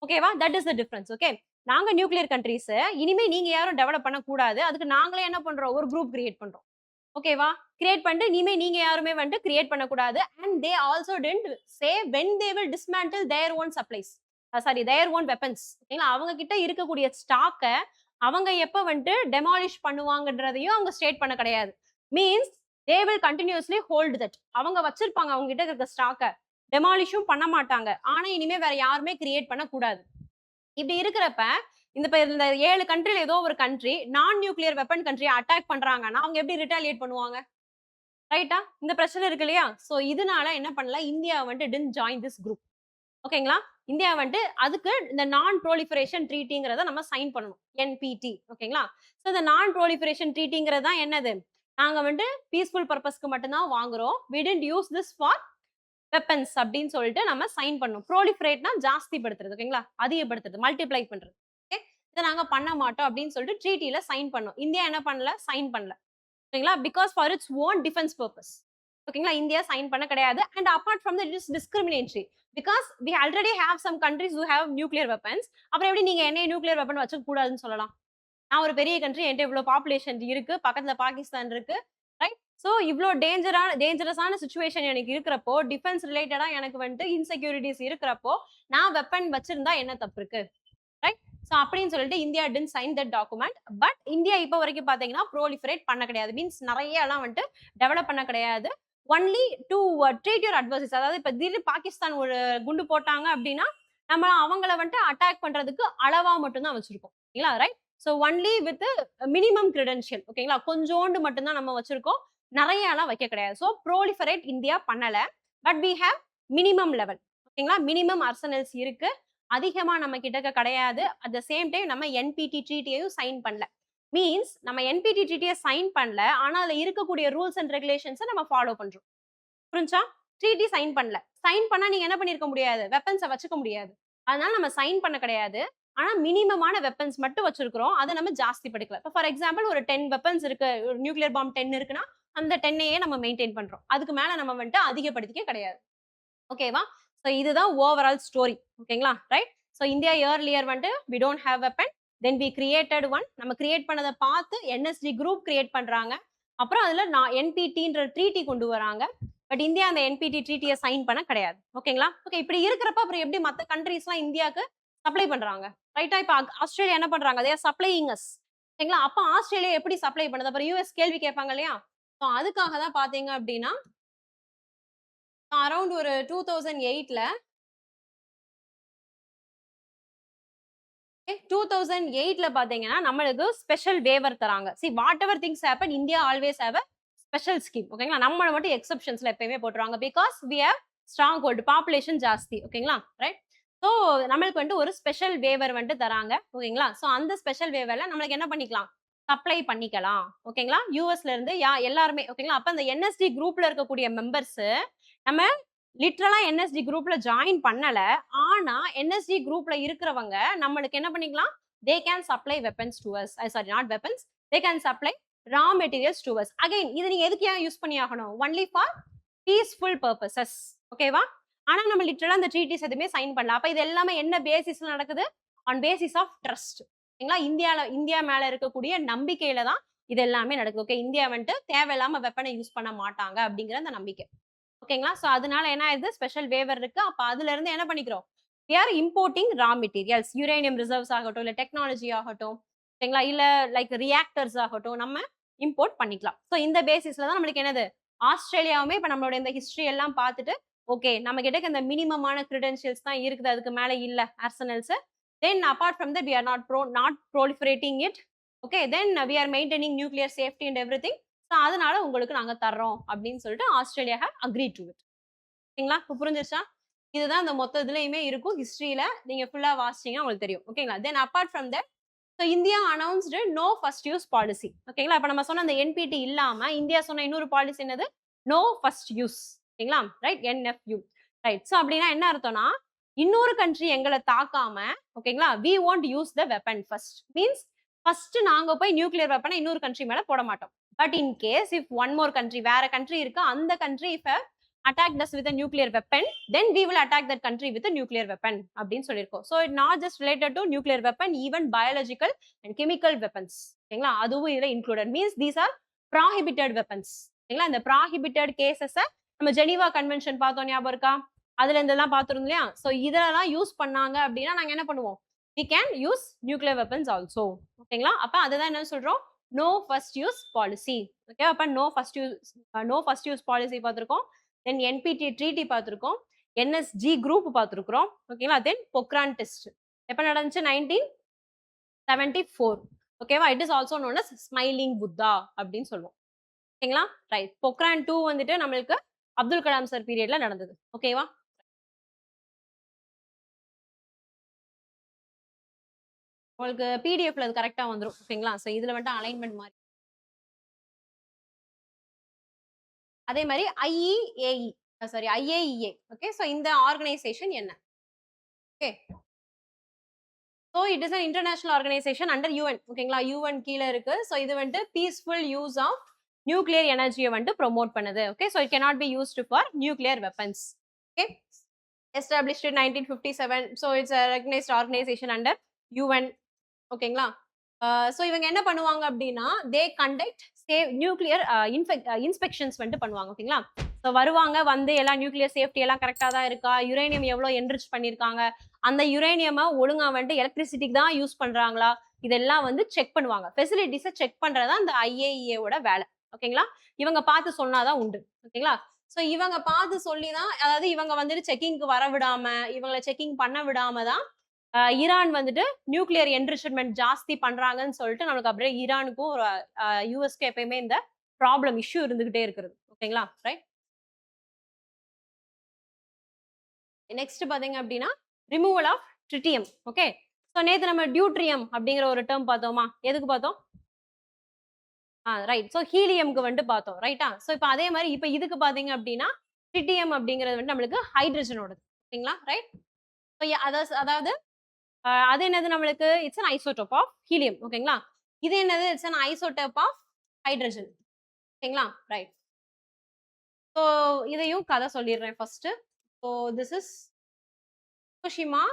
ஓகேவா? That is the difference. Okay. நாங்க நியூக்ளியர் கண்ட்ரீஸ். இனிமே நீங்க யாரும் டெவலப் பண்ணக்கூடாது. அதுக்கு நாங்களே என்ன பண்றோம்? ஒரு குரூப் கிரியேட் பண்றோம். ஓகேவா? கிரியேட் பண்ணிட்டு இனிமே நீங்க யாருமே வந்துட்டு கிரியேட் பண்ணக்கூடாது. And they also didn't say when they will dismantle their own supplies. Sorry their own weapons. ஓகேங்களா? அவங்க கிட்ட இருக்கக்கூடிய ஸ்டாக்க அவங்க எப்ப வந்துட்டு டெமாலிஷ் பண்ணுவாங்கன்றதையும் அவங்க ஸ்டேட் பண்ண கிடையாது. Means they will continuously hold that. அவங்க வச்சிருப்பாங்க அவங்க கிட்ட இருக்க ஸ்டாக்க. டெமாலிஷும் பண்ண மாட்டாங்க. ஆனா இனிமே வேற யாருமே கிரியேட் பண்ணக்கூடாது. இப்படி இருக்கிறப்ப இந்த 7 கண்ட்ரில ஏதோ ஒரு கண்ட்ரி நான் நியூக்ளியர் வெப்பன் கண்ட்ரியை அட்டாக் பண்றாங்கன்னா அவங்க எப்படி ரிட்டாலியேட் பண்ணுவாங்க? ரைட்டா? இந்த பிரச்சனை இருக்கு இல்லையா? சோ இதனால என்ன பண்ணல, இந்தியா வந்துட்டு டிட்ன்ட் ஜாயின் திஸ் குரூப். ஓகேங்களா? இந்தியா வந்துட்டு அதுக்கு இந்த நான் ப்ரோலிஃபரேஷன் ட்ரீட்டிங்கிறத நம்ம சைன் பண்ணணும். NPT. ஓகேங்களா? சோ இந்த நான் ப்ரோலிஃபரேஷன் ட்ரீட்டிங்கிறது தான் என்னது? நாங்க வந்துட்டு பீஸ்ஃபுல் பர்ப்பஸ்க்கு மட்டும் தான் வாங்குறோம். We didn't use this for weapons அப்படின்னு சொல்லிட்டு நம்ம சைன் பண்ணணும். ப்ரோலிஃபரேட்னா ஜாஸ்திப்படுத்துறது. ஓகேங்களா? அதிகப்படுத்துறது, மல்டிப்ளை பண்றது. ஓகே. இத நாங்க பண்ண மாட்டோம் அப்படின்னு சொல்லிட்டு ட்ரீட்டில சைன் பண்ணோம். இந்தியா என்ன பண்ணல? சைன் பண்ணல. ஓகேங்களா? Because for its own defence purpose. ஓகேங்களா? இந்தியா சைன் பண்ண கிடையாது. And apart from that it is discriminatory. Because we already have some countries who have nuclear weapons. அப்புறம் எப்படி நீங்க என்னைய நியூக்ளியர் வெப்பன் வச்சுக்க கூடாதுன்னு சொல்லலாம்? நான் ஒரு பெரிய கண்ட்ரி. என்கிட்ட இவ்வளவு பாப்புலேஷன் இருக்கு. பக்கத்துல பாகிஸ்தான் இருக்கு. ரைட்? சோ இவ்ளோ டேஞ்சரஸான சிச்சுவேஷன் எனக்கு இருக்கிறப்போ, டிஃபென்ஸ் ரிலேட்டடா எனக்கு வந்துட்டு இன்செக்யூரிட்டீஸ் இருக்கிறப்போ, நான் வெப்பன் வச்சிருந்தா என்ன தப்பு இருக்கு? ரைட்? சோ அப்படின்னு சொல்லிட்டு India didn't sign that document. But India இப்ப வரைக்கும் பாத்தீங்கன்னா ப்ரோலிஃபரேட் பண்ண கிடையாது. மீன்ஸ் நெறைய எல்லாம் வந்துட்டு டெவலப் பண்ண கிடையாது. Only to treat your adversaries. அதாவது இப்ப திடீர்னு பாகிஸ்தான் ஒரு குண்டு போட்டாங்க அப்படின்னா, நம்ம அவங்கள வந்துட்டு அட்டாக் பண்றதுக்கு அளவா மட்டும் தான் வச்சிருக்கோம். இல்லைங்களா? Right? So only with minimum credential. ஓகேங்களா? கொஞ்சோண்டு மட்டும் தான் நம்ம வச்சிருக்கோம். நெறையலாம் வைக்க கிடையாது. சோ ப்ரோலிஃபரேட் இந்தியா பண்ணல. But we have minimum level. ஓகேங்களா? மினிமம் அர்சனல்ஸ் இருக்கு. அதிகமா நம்ம கிட்டக்க கிடையாது. அட் த சேம் டைம் நம்ம NPT ட்ரீட்டியையும் சைன் பண்ணல. மீன்ஸ் நம்ம NPT ட்ரீட்டிய சைன் பண்ணல. ஆனா அதுல இருக்கக்கூடிய ரூல்ஸ் அண்ட் ரெகுலேஷன்ஸ நம்ம ஃபாலோ பண்றோம். புரிஞ்சா? ட்ரீட்டி சைன் பண்ணல. சைன் பண்ணா நீங்க என்ன பண்ணியிருக்க முடியாது? வெப்பன்ஸ வச்சுக்க முடியாது. அதனால நம்ம சைன் பண்ண கிடையாது. ஆனா மினிமமான வெப்பன்ஸ் மட்டும் வச்சிருக்கிறோம். அத நம்ம ஜாஸ்தி படிக்கல. இப்ப ஃபார் எக்ஸாம்பிள் ஒரு 10 வெப்பன்ஸ் இருக்கு. நியூக்ளியர் பாம் 10 இருக்குன்னா, அந்த 10யே நம்ம மெயின்டெயின் பண்றோம். அதுக்கு மேல நம்ம வந்துட்டு அதிகப்படுத்திக்க கிடையாது. ஓகேவா? சோ இதுதான் ஓவரால் ஸ்டோரி. ஓகேங்களா? ரைட்? சோ இந்தியா ஏர்லியர் வந்துட்டு we don't have weapon. Then we created one, நம்ம கிரியேட் பண்ணதை பார்த்து என்எஸ்ஜி குரூப் கிரியேட் பண்றாங்க. அப்புறம் அதுல என்பிடின்ற ட்ரீட்டி கொண்டு வராங்க. பட் இந்தியா அந்த என்பிடி ட்ரீட்டியை சைன் பண்ண கிடையாது. ஓகேங்களா? ஓகே, இப்படி இருக்கிறப்ப அப்புறம் எப்படி மற்ற கண்ட்ரீஸ்லாம் இந்தியாவுக்கு சப்ளை பண்றாங்க? ரைட்டா? இப்ப ஆஸ்திரேலியா என்ன பண்றாங்க? They are supplying us. ஓகேங்களா? அப்ப ஆஸ்திரேலியா எப்படி சப்ளை பண்ணுது? அப்புறம் யூஎஸ் கேள்வி கேட்பாங்க இல்லையா? ஸோ அதுக்காக தான் பாத்தீங்க அப்படின்னா அரௌண்ட் ஒரு 2008ல 2008ல பாத்தீங்கன்னா நம்மளுக்கு ஸ்பெஷல் வேவர் தராங்க. See whatever things happen, India always have a special scheme. ஓகேங்களா? நம்மள மட்டும் எக்ஸெப்ஷன்ஸ்ல எப்பயுமே போட்டுருவாங்க. Because we have strong hold, population ஜாஸ்தி. ஓகேங்களா? ரைட். ஸோ நம்மளுக்கு வந்துட்டு ஒரு ஸ்பெஷல் வேவர் வந்துட்டு தராங்க. ஓகேங்களா? ஸோ அந்த ஸ்பெஷல் வேவர்ல நம்மளுக்கு என்ன பண்ணிக்கலாம்? சப்ளை பண்ணிக்கலாம். ஓகேங்களா? யூஎஸ்ல இருந்து எல்லாருமே. ஓகேங்களா? அப்ப அந்த என்எஸ்டி குரூப்ல இருக்கக்கூடிய மெம்பர்ஸ் நம்ம லிட்ரலா என்எஸ்டி குரூப்ல ஜாயின் பண்ணல. ஆனா என்எஸ்டி குரூப்ல இருக்கிறவங்க நம்மளுக்கு என்ன பண்ணிக்கலாம்? They can supply weapons to us. Sorry, not weapons, they can supply raw materials to us. Again இது நீங்க எதுக்கு ஏன் யூஸ் பண்ணி ஆகணும்? Only for peaceful purposes. ஓகேவா? ஆனா நம்ம லிட்டரலா அந்த ட்ரீட்டிஸ் எதுவுமே சைன் பண்ணல. அப்ப இது எல்லாமே என்ன பேசிஸ்ல நடக்குது? On basis of trust. ஓகேங்களா? இந்தியா மேல இருக்கக்கூடிய நம்பிக்கையில தான் இது எல்லாமே நடக்குது. ஓகே, இந்தியா வந்துட்டு தேவையில்லாம வெப்பனை யூஸ் பண்ண மாட்டாங்க அப்படிங்கிற அந்த நம்பிக்கை. ஓகேங்களா? சோ அதனால என்ன ஆயிருது? ஸ்பெஷல் வேவர் இருக்கு. அப்ப அதுல இருந்து என்ன பண்ணிக்கிறோம்? we are importing raw materials, uranium reserves ஆகட்டும், இல்ல டெக்னாலஜி ஆகட்டும், ஓகேங்களா, இல்ல லைக் ரியாக்டர்ஸ் ஆகட்டும், நம்ம இம்போர்ட் பண்ணிக்கலாம். சோ இந்த பேசிஸ்ல தான் நம்மளுக்கு என்னது? ஆஸ்திரேலியாவுமே இப்ப நம்மளோட இந்த ஹிஸ்டரி எல்லாம் பார்த்துட்டு ஓகே நம்ம கிட்ட இந்த மினிமமான கிரெடென்ஷியல்ஸ் தான் இருக்குது, அதுக்கு மேல இல்ல Arsenal's. Then apart from that we are not proliferating it. Okay, then we are maintaining nuclear safety and everything. So அதனால உங்களுக்கு நாங்க தர்றோம் அப்படின்னு சொல்லிட்டு Australia have agree to it. ஓகேங்களா? இப்போ புரிஞ்சிருச்சா? இதுதான் அந்த மொத்த இதுலயுமே இருக்கும். ஹிஸ்டரியில நீங்க ஃபுல்லா வாசிச்சீங்கன்னா உங்களுக்கு தெரியும். ஓகேங்களா? Then apart from that so India announced no first use policy. ஓகேங்களா? இப்போ நம்ம சொன்ன அந்த என்பிடி இல்லாம இந்தியா சொன்ன இன்னொரு பாலிசி என்னது? No first use. ஓகேங்களா? Right, NFU. ரைட். ஸோ அப்படின்னா என்ன அர்த்தம்னா இன்னொரு கண்ட்ரி எங்களை தாக்காம, ஓகேங்களா, we want use the weapon first. Means first நாங்க போய் நியூக்ளியர் வெப்பனை இன்னொரு கண்ட்ரி மேல போட மாட்டோம். But in case if one more country, வேற கண்ட்ரி இருக்கு, அந்த country if attacked us with a nuclear weapon, then we will attack that country with a nuclear weapon அப்படின்னு சொல்லியிருக்கோம். So it not just related to nuclear weapon, even biological and chemical weapons. ஓகேங்களா? அதுவும் இதுல included. Means these are prohibited weapons. ஓகேங்களா? இந்த prohibited cases நம்ம Geneva convention பார்த்தோம், ஞாபகம் இருக்கா? அதுல இருந்தெல்லாம் பார்த்துருந்தோம் இல்லையா? ஸோ இதெல்லாம் யூஸ் பண்ணாங்க அப்படின்னா நாங்க என்ன பண்ணுவோம்? we can use nuclear weapons also. ஓகேங்களா? அப்ப அதுதான் என்ன சொல்றோம்? No first use policy. Okay, அப்ப நோ ஃபர்ஸ்ட் யூஸ் பாலிசி பார்த்திருக்கோம். தென் என்பிடி ட்ரீட்டி பார்த்திருக்கோம். என்எஸ்ஜி குரூப் பார்த்திருக்கிறோம். ஓகேங்களா? தென் பொக்ரான் டெஸ்ட் எப்ப நடந்துச்சு? 1974. ஓகேவா? It is also known as smiling Buddha அப்படின்னு சொல்லுவோம். ஓகேங்களா? ரைட். பொக்ரான் 2 வந்துட்டு நம்மளுக்கு அப்துல் கலாம் சார் பீரியட்ல நடந்தது. ஓகேவா? உங்களுக்கு பிடிஎஃப்ல அது கரெக்டா வந்துரும். ஓகேங்களா? சோ இதுல வந்துட்டு அலைன்மென்ட் மாதிரி. அதே மாதிரி ஐஇஏஇ, சாரி ஐஏஇஏ. ஓகே, சோ இந்த ஆர்கனைசேஷன் என்ன? Okay, so it is an international organization under UN. ஓகேங்களா? UN கீழ இருக்கு. சோ இது வந்துட்டு பீஸ்ஃபுல் யூஸ் ஆஃப் நியூக்ளியர் எனர்ஜியை வந்துட்டு ப்ரோமோட் பண்ணுது. Okay, so it cannot be used for nuclear weapons. Okay, established in 1957. so it's a recognized organization under UN. ஓகேங்களா? So இவங்க என்ன பண்ணுவாங்க அப்படின்னா தே கண்டக்ட் நியூக்ளியர் இன்ஸ்பெக்ஷன்ஸ் வந்துட்டு பண்ணுவாங்க. ஓகேங்களா? ஸோ வருவாங்க, வந்து எல்லாம் நியூக்ளியர் சேஃப்டி எல்லாம் கரெக்டாக தான் இருக்கா, யுரேனியம் எவ்வளோ என்ரிச் பண்ணியிருக்காங்க, அந்த யுரேனியமை ஒழுங்கா வந்துட்டு எலக்ட்ரிசிட்டிக்கு தான் யூஸ் பண்றாங்களா, இதெல்லாம் வந்து செக் பண்ணுவாங்க. ஃபெசிலிட்டிஸை செக் பண்றதா அந்த ஐஏஇஏவோட வேலை. ஓகேங்களா? இவங்க பார்த்து சொன்னாதான் உண்டு. ஓகேங்களா? ஸோ இவங்க பார்த்து சொல்லி தான், அதாவது இவங்க வந்துட்டு செக்கிங்க்கு வர விடாம, இவங்களை செக்கிங் பண்ண விடாம தான் ஈரான் வந்துட்டு நியூக்ளியர் என்ரிச்மெண்ட் ஜாஸ்தி பண்றாங்கன்னு சொல்லிட்டு நமக்கு அப்படியே ஈரானுக்கும் யூஎஸ்க்கு எப்பயுமே இந்த ப்ராப்ளம் இஷ்யூ இருந்துகிட்டே இருக்கிறது. ஓகேங்களா? ரைட். நெக்ஸ்ட் பாத்தீங்க அப்படின்னா removal of tritium. Okay, so நேற்று நம்ம டியூட்ரியம் அப்படிங்கிற ஒரு டேர்ம் பார்த்தோமா? எதுக்கு பார்த்தோம்? ரைட். ஸோ ஹீலியம்க்கு வந்துட்டு பார்த்தோம். ரைட்டா? ஸோ இப்போ அதே மாதிரி இப்போ இதுக்கு பாத்தீங்க அப்படின்னா ட்ரிட்டியம் அப்படிங்கிறது வந்து நம்மளுக்கு ஹைட்ரஜனோடது. ஓகேங்களா? ரைட். ஸோ அதாவது அது என்னது நம்மளுக்கு? It's an isotope of helium. ஓகேங்களா? இது என்னது? It's an isotope of hydrogen. ஓகேங்களா? ரைட். ஸோ இதையும் கதை சொல்லிடுறேன் first. So this is Fukushima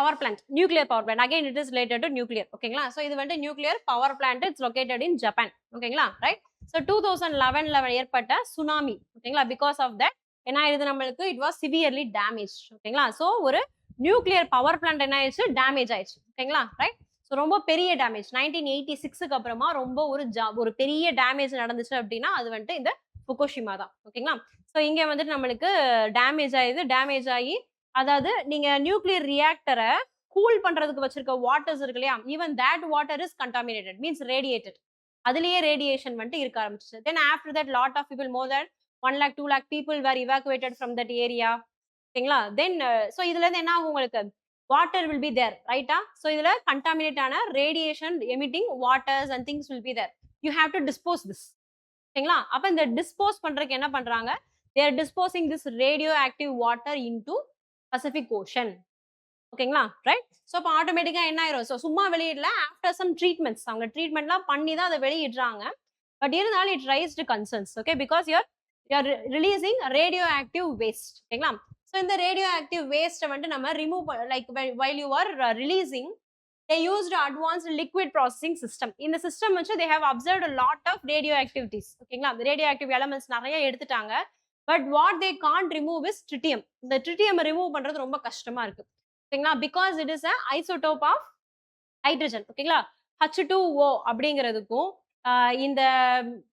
power plant, nuclear power plant. Again it is related to nuclear. ஓகேங்களா? ஸோ இது வந்து nuclear power plant. It's located in Japan. ஓகேங்களா? Right. So 2011ல ஏற்பட்ட சுனாமி. ஓகேங்களா? பிகாஸ் ஆஃப் தட் என்ன ஆயிருது நம்மளுக்கு, இட் வாஸ் சிவியர்லி டேமேஜ். ஓகேங்களா? ஸோ ஒரு நியூக்ளியர் பவர் பிளான்ட் என்ன ஆயிடுச்சு, டேமேஜ் ஆயிடுச்சு. ஓகேங்களா? ரைட். ஸோ ரொம்ப பெரிய டேமேஜ் 1986க்கு அப்புறமா ரொம்ப ஒரு பெரிய டேமேஜ் நடந்துச்சு அப்படின்னா அது வந்துட்டு இந்த ஃபுகுஷிமா தான். ஓகேங்களா? ஸோ இங்க வந்துட்டு நம்மளுக்கு டேமேஜ் ஆயிடுது. டேமேஜ் ஆகி, அதாவது நீங்க நியூக்ளியர் ரியாக்டரை கூல் பண்றதுக்கு வச்சிருக்க வாட்டர்ஸ் இருக்கு இல்லையா, even that water is contaminated, means radiated. அதுலயே ரேடியேஷன் வந்துட்டு இருக்க ஆரம்பிச்சிச்சு. Then after that lot of people, more than 1 lakh 2 lakh people were evacuated from that area. ஓகேங்களா? தென் ஸோ இதுல இருந்து என்ன ஆகும் உங்களுக்கு, வாட்டர் வில் பி தேர், ரைட்டா? ஸோ இதுல கண்டாமினேட் ஆன radiation emitting waters and things will be there. You have to dispose this. ஓகேங்களா? அப்ப இந்த டிஸ்போஸ் பண்றதுக்கு என்ன பண்றாங்க, they are disposing this radioactive water into Pacific Ocean. ஓகேங்களா? ரைட். ஸோ அப்போ ஆட்டோமேட்டிக்கா என்ன ஆயிரும், ஸோ சும்மா வெளியிடல, ஆஃப்டர் சம் ட்ரீட்மெண்ட்ஸ், அவங்க ட்ரீட்மெண்ட்லாம் பண்ணி தான் அதை வெளியிடுறாங்க. பட் இருந்தாலும் it raised concerns. Okay, because you're releasing radioactive waste. ஓகேங்களா? ஸோ இந்த ரேடியோ ஆக்டிவ் வேஸ்ட்டை வந்துட்டு நம்ம remove, like while you are releasing, they used advanced liquid processing system. இந்த சிஸ்டம் வச்சு they have observed a lot of radioactivities. ஓகேங்களா? radioactive elements நிறைய எடுத்துட்டாங்க. But what they can't remove is tritium. இந்த tritium remove பண்றது ரொம்ப கஷ்டமா இருக்கு. ஓகேங்களா? Because it is a isotope of hydrogen. ஓகேங்களா? H2O அப்படிங்கிறதுக்கும் இந்த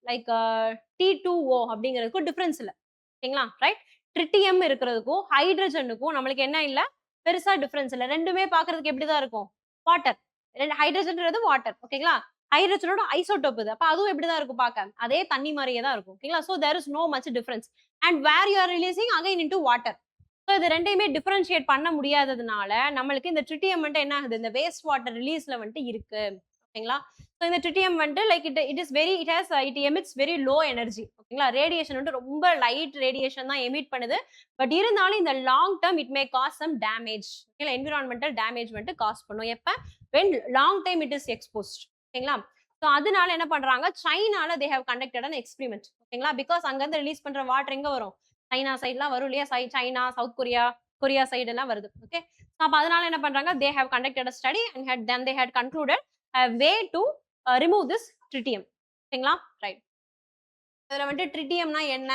லைக் T2O அப்படிங்கிறதுக்கும் டிஃபரன்ஸ் இல்லை. ஓகேங்களா? ரைட். ட்ரிட்டியம் இருக்கிறதுக்கும் ஹைட்ரஜனுக்கும் நம்மளுக்கு என்ன இல்லை, பெருசா டிஃபரன்ஸ் இல்லை. ரெண்டுமே பார்க்கறதுக்கு எப்படிதான் இருக்கும், வாட்டர். ஹைட்ரஜன்றது வாட்டர். ஓகேங்களா? ஹைட்ரஜனோட ஐசோடோப் இது. அப்ப அதுவும் எப்படிதான் இருக்கும் பார்க்க, அதே தண்ணி மாதிரியே தான் இருக்கும். ஓகேங்களா? So there is no much difference. And where you are releasing again into water. So இது ரெண்டையுமே டிஃபரன்ஷியேட் பண்ண முடியாததுனால நம்மளுக்கு இந்த ட்ரிட்டியம் வந்துட்டு என்ன ஆகுது, இந்த வேஸ்ட் வாட்டர் ரிலீஸ்ல வந்துட்டு இருக்கு. ஓகேங்களா? ஸோ இந்த ட்ரிட்டியம் வந்துட்டு like it emits very low energy. ஓகேங்களா? ரேடியேஷன் வந்துட்டு ரொம்ப லைட் ரேடியேஷன் தான் எமிட் பண்ணுது. பட் இருந்தாலும் இந்த long term it may cause some damage. ஓகேங்களா? என்விரான்மெண்டல் டேமேஜ் வந்துட்டு காஸ் பண்ணும். எப்ப, when long time it is exposed. ஓகேங்களா? ஸோ அதனால என்ன பண்றாங்க, சைனால they have conducted an experiment. ஓகேங்களா? பிகாஸ் அங்க இருந்து ரிலீஸ் பண்ற வாட்டர் எங்க வரும், சைனா சைட்லாம் வரும் இல்லையா, China, south Korea, Korea side எல்லாம் வருது. ஓகே, அப்ப அதனால என்ன பண்றாங்க, they have conducted a study and then they had concluded a way to remove this tritium. ஓகேங்களா? ரைட். இதுல வந்துட்டு ட்ரிட்டியம்னா என்ன,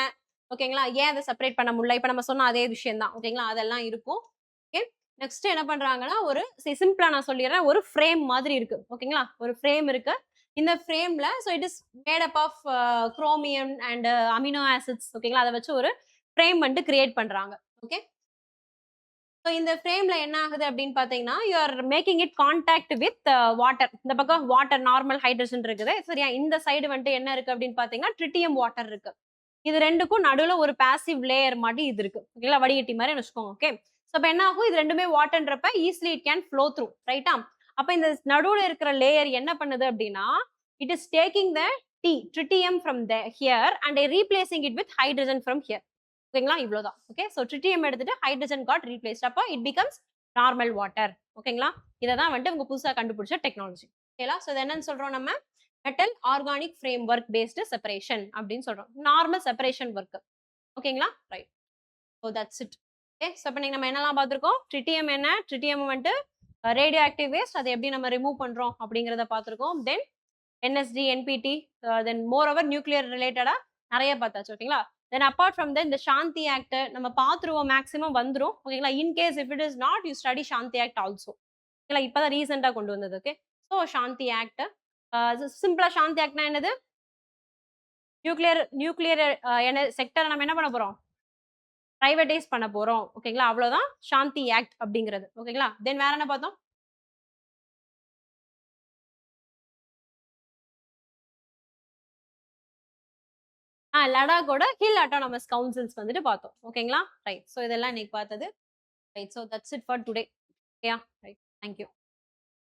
ஓகேங்களா, ஏன் அதை செப்பரேட் பண்ண முடியல, இப்ப நம்ம சொன்ன அதே விஷயம் தான். ஓகேங்களா? அதெல்லாம் இருக்கும். ஓகே, நெக்ஸ்ட் என்ன பண்றாங்கன்னா, ஒரு சிம்பிளா நான் சொல்லிடுறேன், ஒரு ஃப்ரேம் மாதிரி இருக்கு. ஓகேங்களா? ஒரு ஃப்ரேம் இருக்கு. இந்த ஃப்ரேம்ல so it is made up of chromium and amino acids. ஓகேங்களா? அதை வச்சு ஒரு ஃப்ரேம் வந்துட்டு கிரியேட் பண்றாங்க. ஓகே, ஸோ இந்த ஃப்ரேம்ல என்ன ஆகுது அப்படின்னு பாத்தீங்கன்னா, you are making it contact with water. இந்த பக்கம் வாட்டர் நார்மல் ஹைட்ரஜன் இருக்குது சரியா, இந்த சைடு வந்துட்டு என்ன இருக்கு அப்படின்னு பாத்தீங்கன்னா ட்ரிட்டியம் வாட்டர் இருக்கு. இது ரெண்டுக்கும் நடுவுல ஒரு பாசிவ் லேயர் மாதிரி இது இருக்கு. ஓகேங்களா? வடிகட்டி மாதிரி வச்சுக்கோங்க. ஓகே, ஸோ இப்போ என்ன ஆகும், இது ரெண்டுமே வாட்டர்ன்றப்ப easily it can flow through. ரைட்டா? அப்ப இந்த நடுவுல இருக்கிற லேயர் என்ன பண்ணுது அப்படின்னா, it is taking the tritium from here and replacing it with hydrogen from here. ஓகேங்களா? இவ்வளவுதான். ஓகே, ஸோ ட்ரிட்டியம் எடுத்துட்டு ஹைட்ரஜன் காட் ரீப்ளேஸ்ட். அப்போ இட் பிகம்ஸ் நார்மல் வாட்டர். ஓகேங்களா? இதை தான் வந்துட்டு உங்க புதுசா கண்டுபிடிச்ச டெக்னாலஜி. ஓகேங்களா? ஸோ இது என்னன்னு சொல்றோம் நம்ம, metal organic framework based separation அப்படின்னு சொல்றோம். Normal separation work. ஓகேங்களா? Right. So that's it. Okay, so இப்போ நம்ம என்னெல்லாம் பார்த்துருக்கோம், ட்ரிட்டியம் என்ன, ட்ரிட்டியம் வந்துட்டு ரேடியோ ஆக்டிவ் வேஸ்ட், அதை எப்படி நம்ம ரிமூவ் பண்றோம் அப்படிங்கிறத பார்த்துருக்கோம். தென் என்எஸ்டி, என்பிடி, தென் மோர் ஓவர் நியூக்ளியர் ரிலேட்டடா நிறைய பார்த்தாச்சு. ஓகேங்களா? தென் அப்பார்ட் ஃப்ரம் இந்த சாந்தி ஆக்ட் நம்ம பார்த்துருவோம், மேக்ஸிமம் வந்துடும். ஓகேங்களா? In case if it is not, you study Shanti act also. ஓகேங்களா? இப்போதான் ரீசெண்டாக கொண்டு வந்தது. ஓகே, ஸோ சாந்தி ஆக்ட் சிம்பிளா, சாந்தி ஆக்ட்னா என்னது, நியூக்ளியர் செக்டர் நம்ம என்ன பண்ண போறோம், பிரைவேடைஸ் பண்ண போறோம். ஓகேங்களா? அவ்வளவுதான் சாந்தி ஆக்ட் அப்படிங்கிறது. ஓகேங்களா? தென் வேற என்ன பார்த்தோம், லடாக்கோட ஹில் அட்டானமஸ் கவுன்சில்ஸ் வந்துட்டு பார்த்தோம். ஓகேங்களா? ரைட். ஸோ இதெல்லாம் இன்னைக்கு பார்த்தது. Right. So that's it for today. ஓகேயா? ரைட். தேங்க்யூ.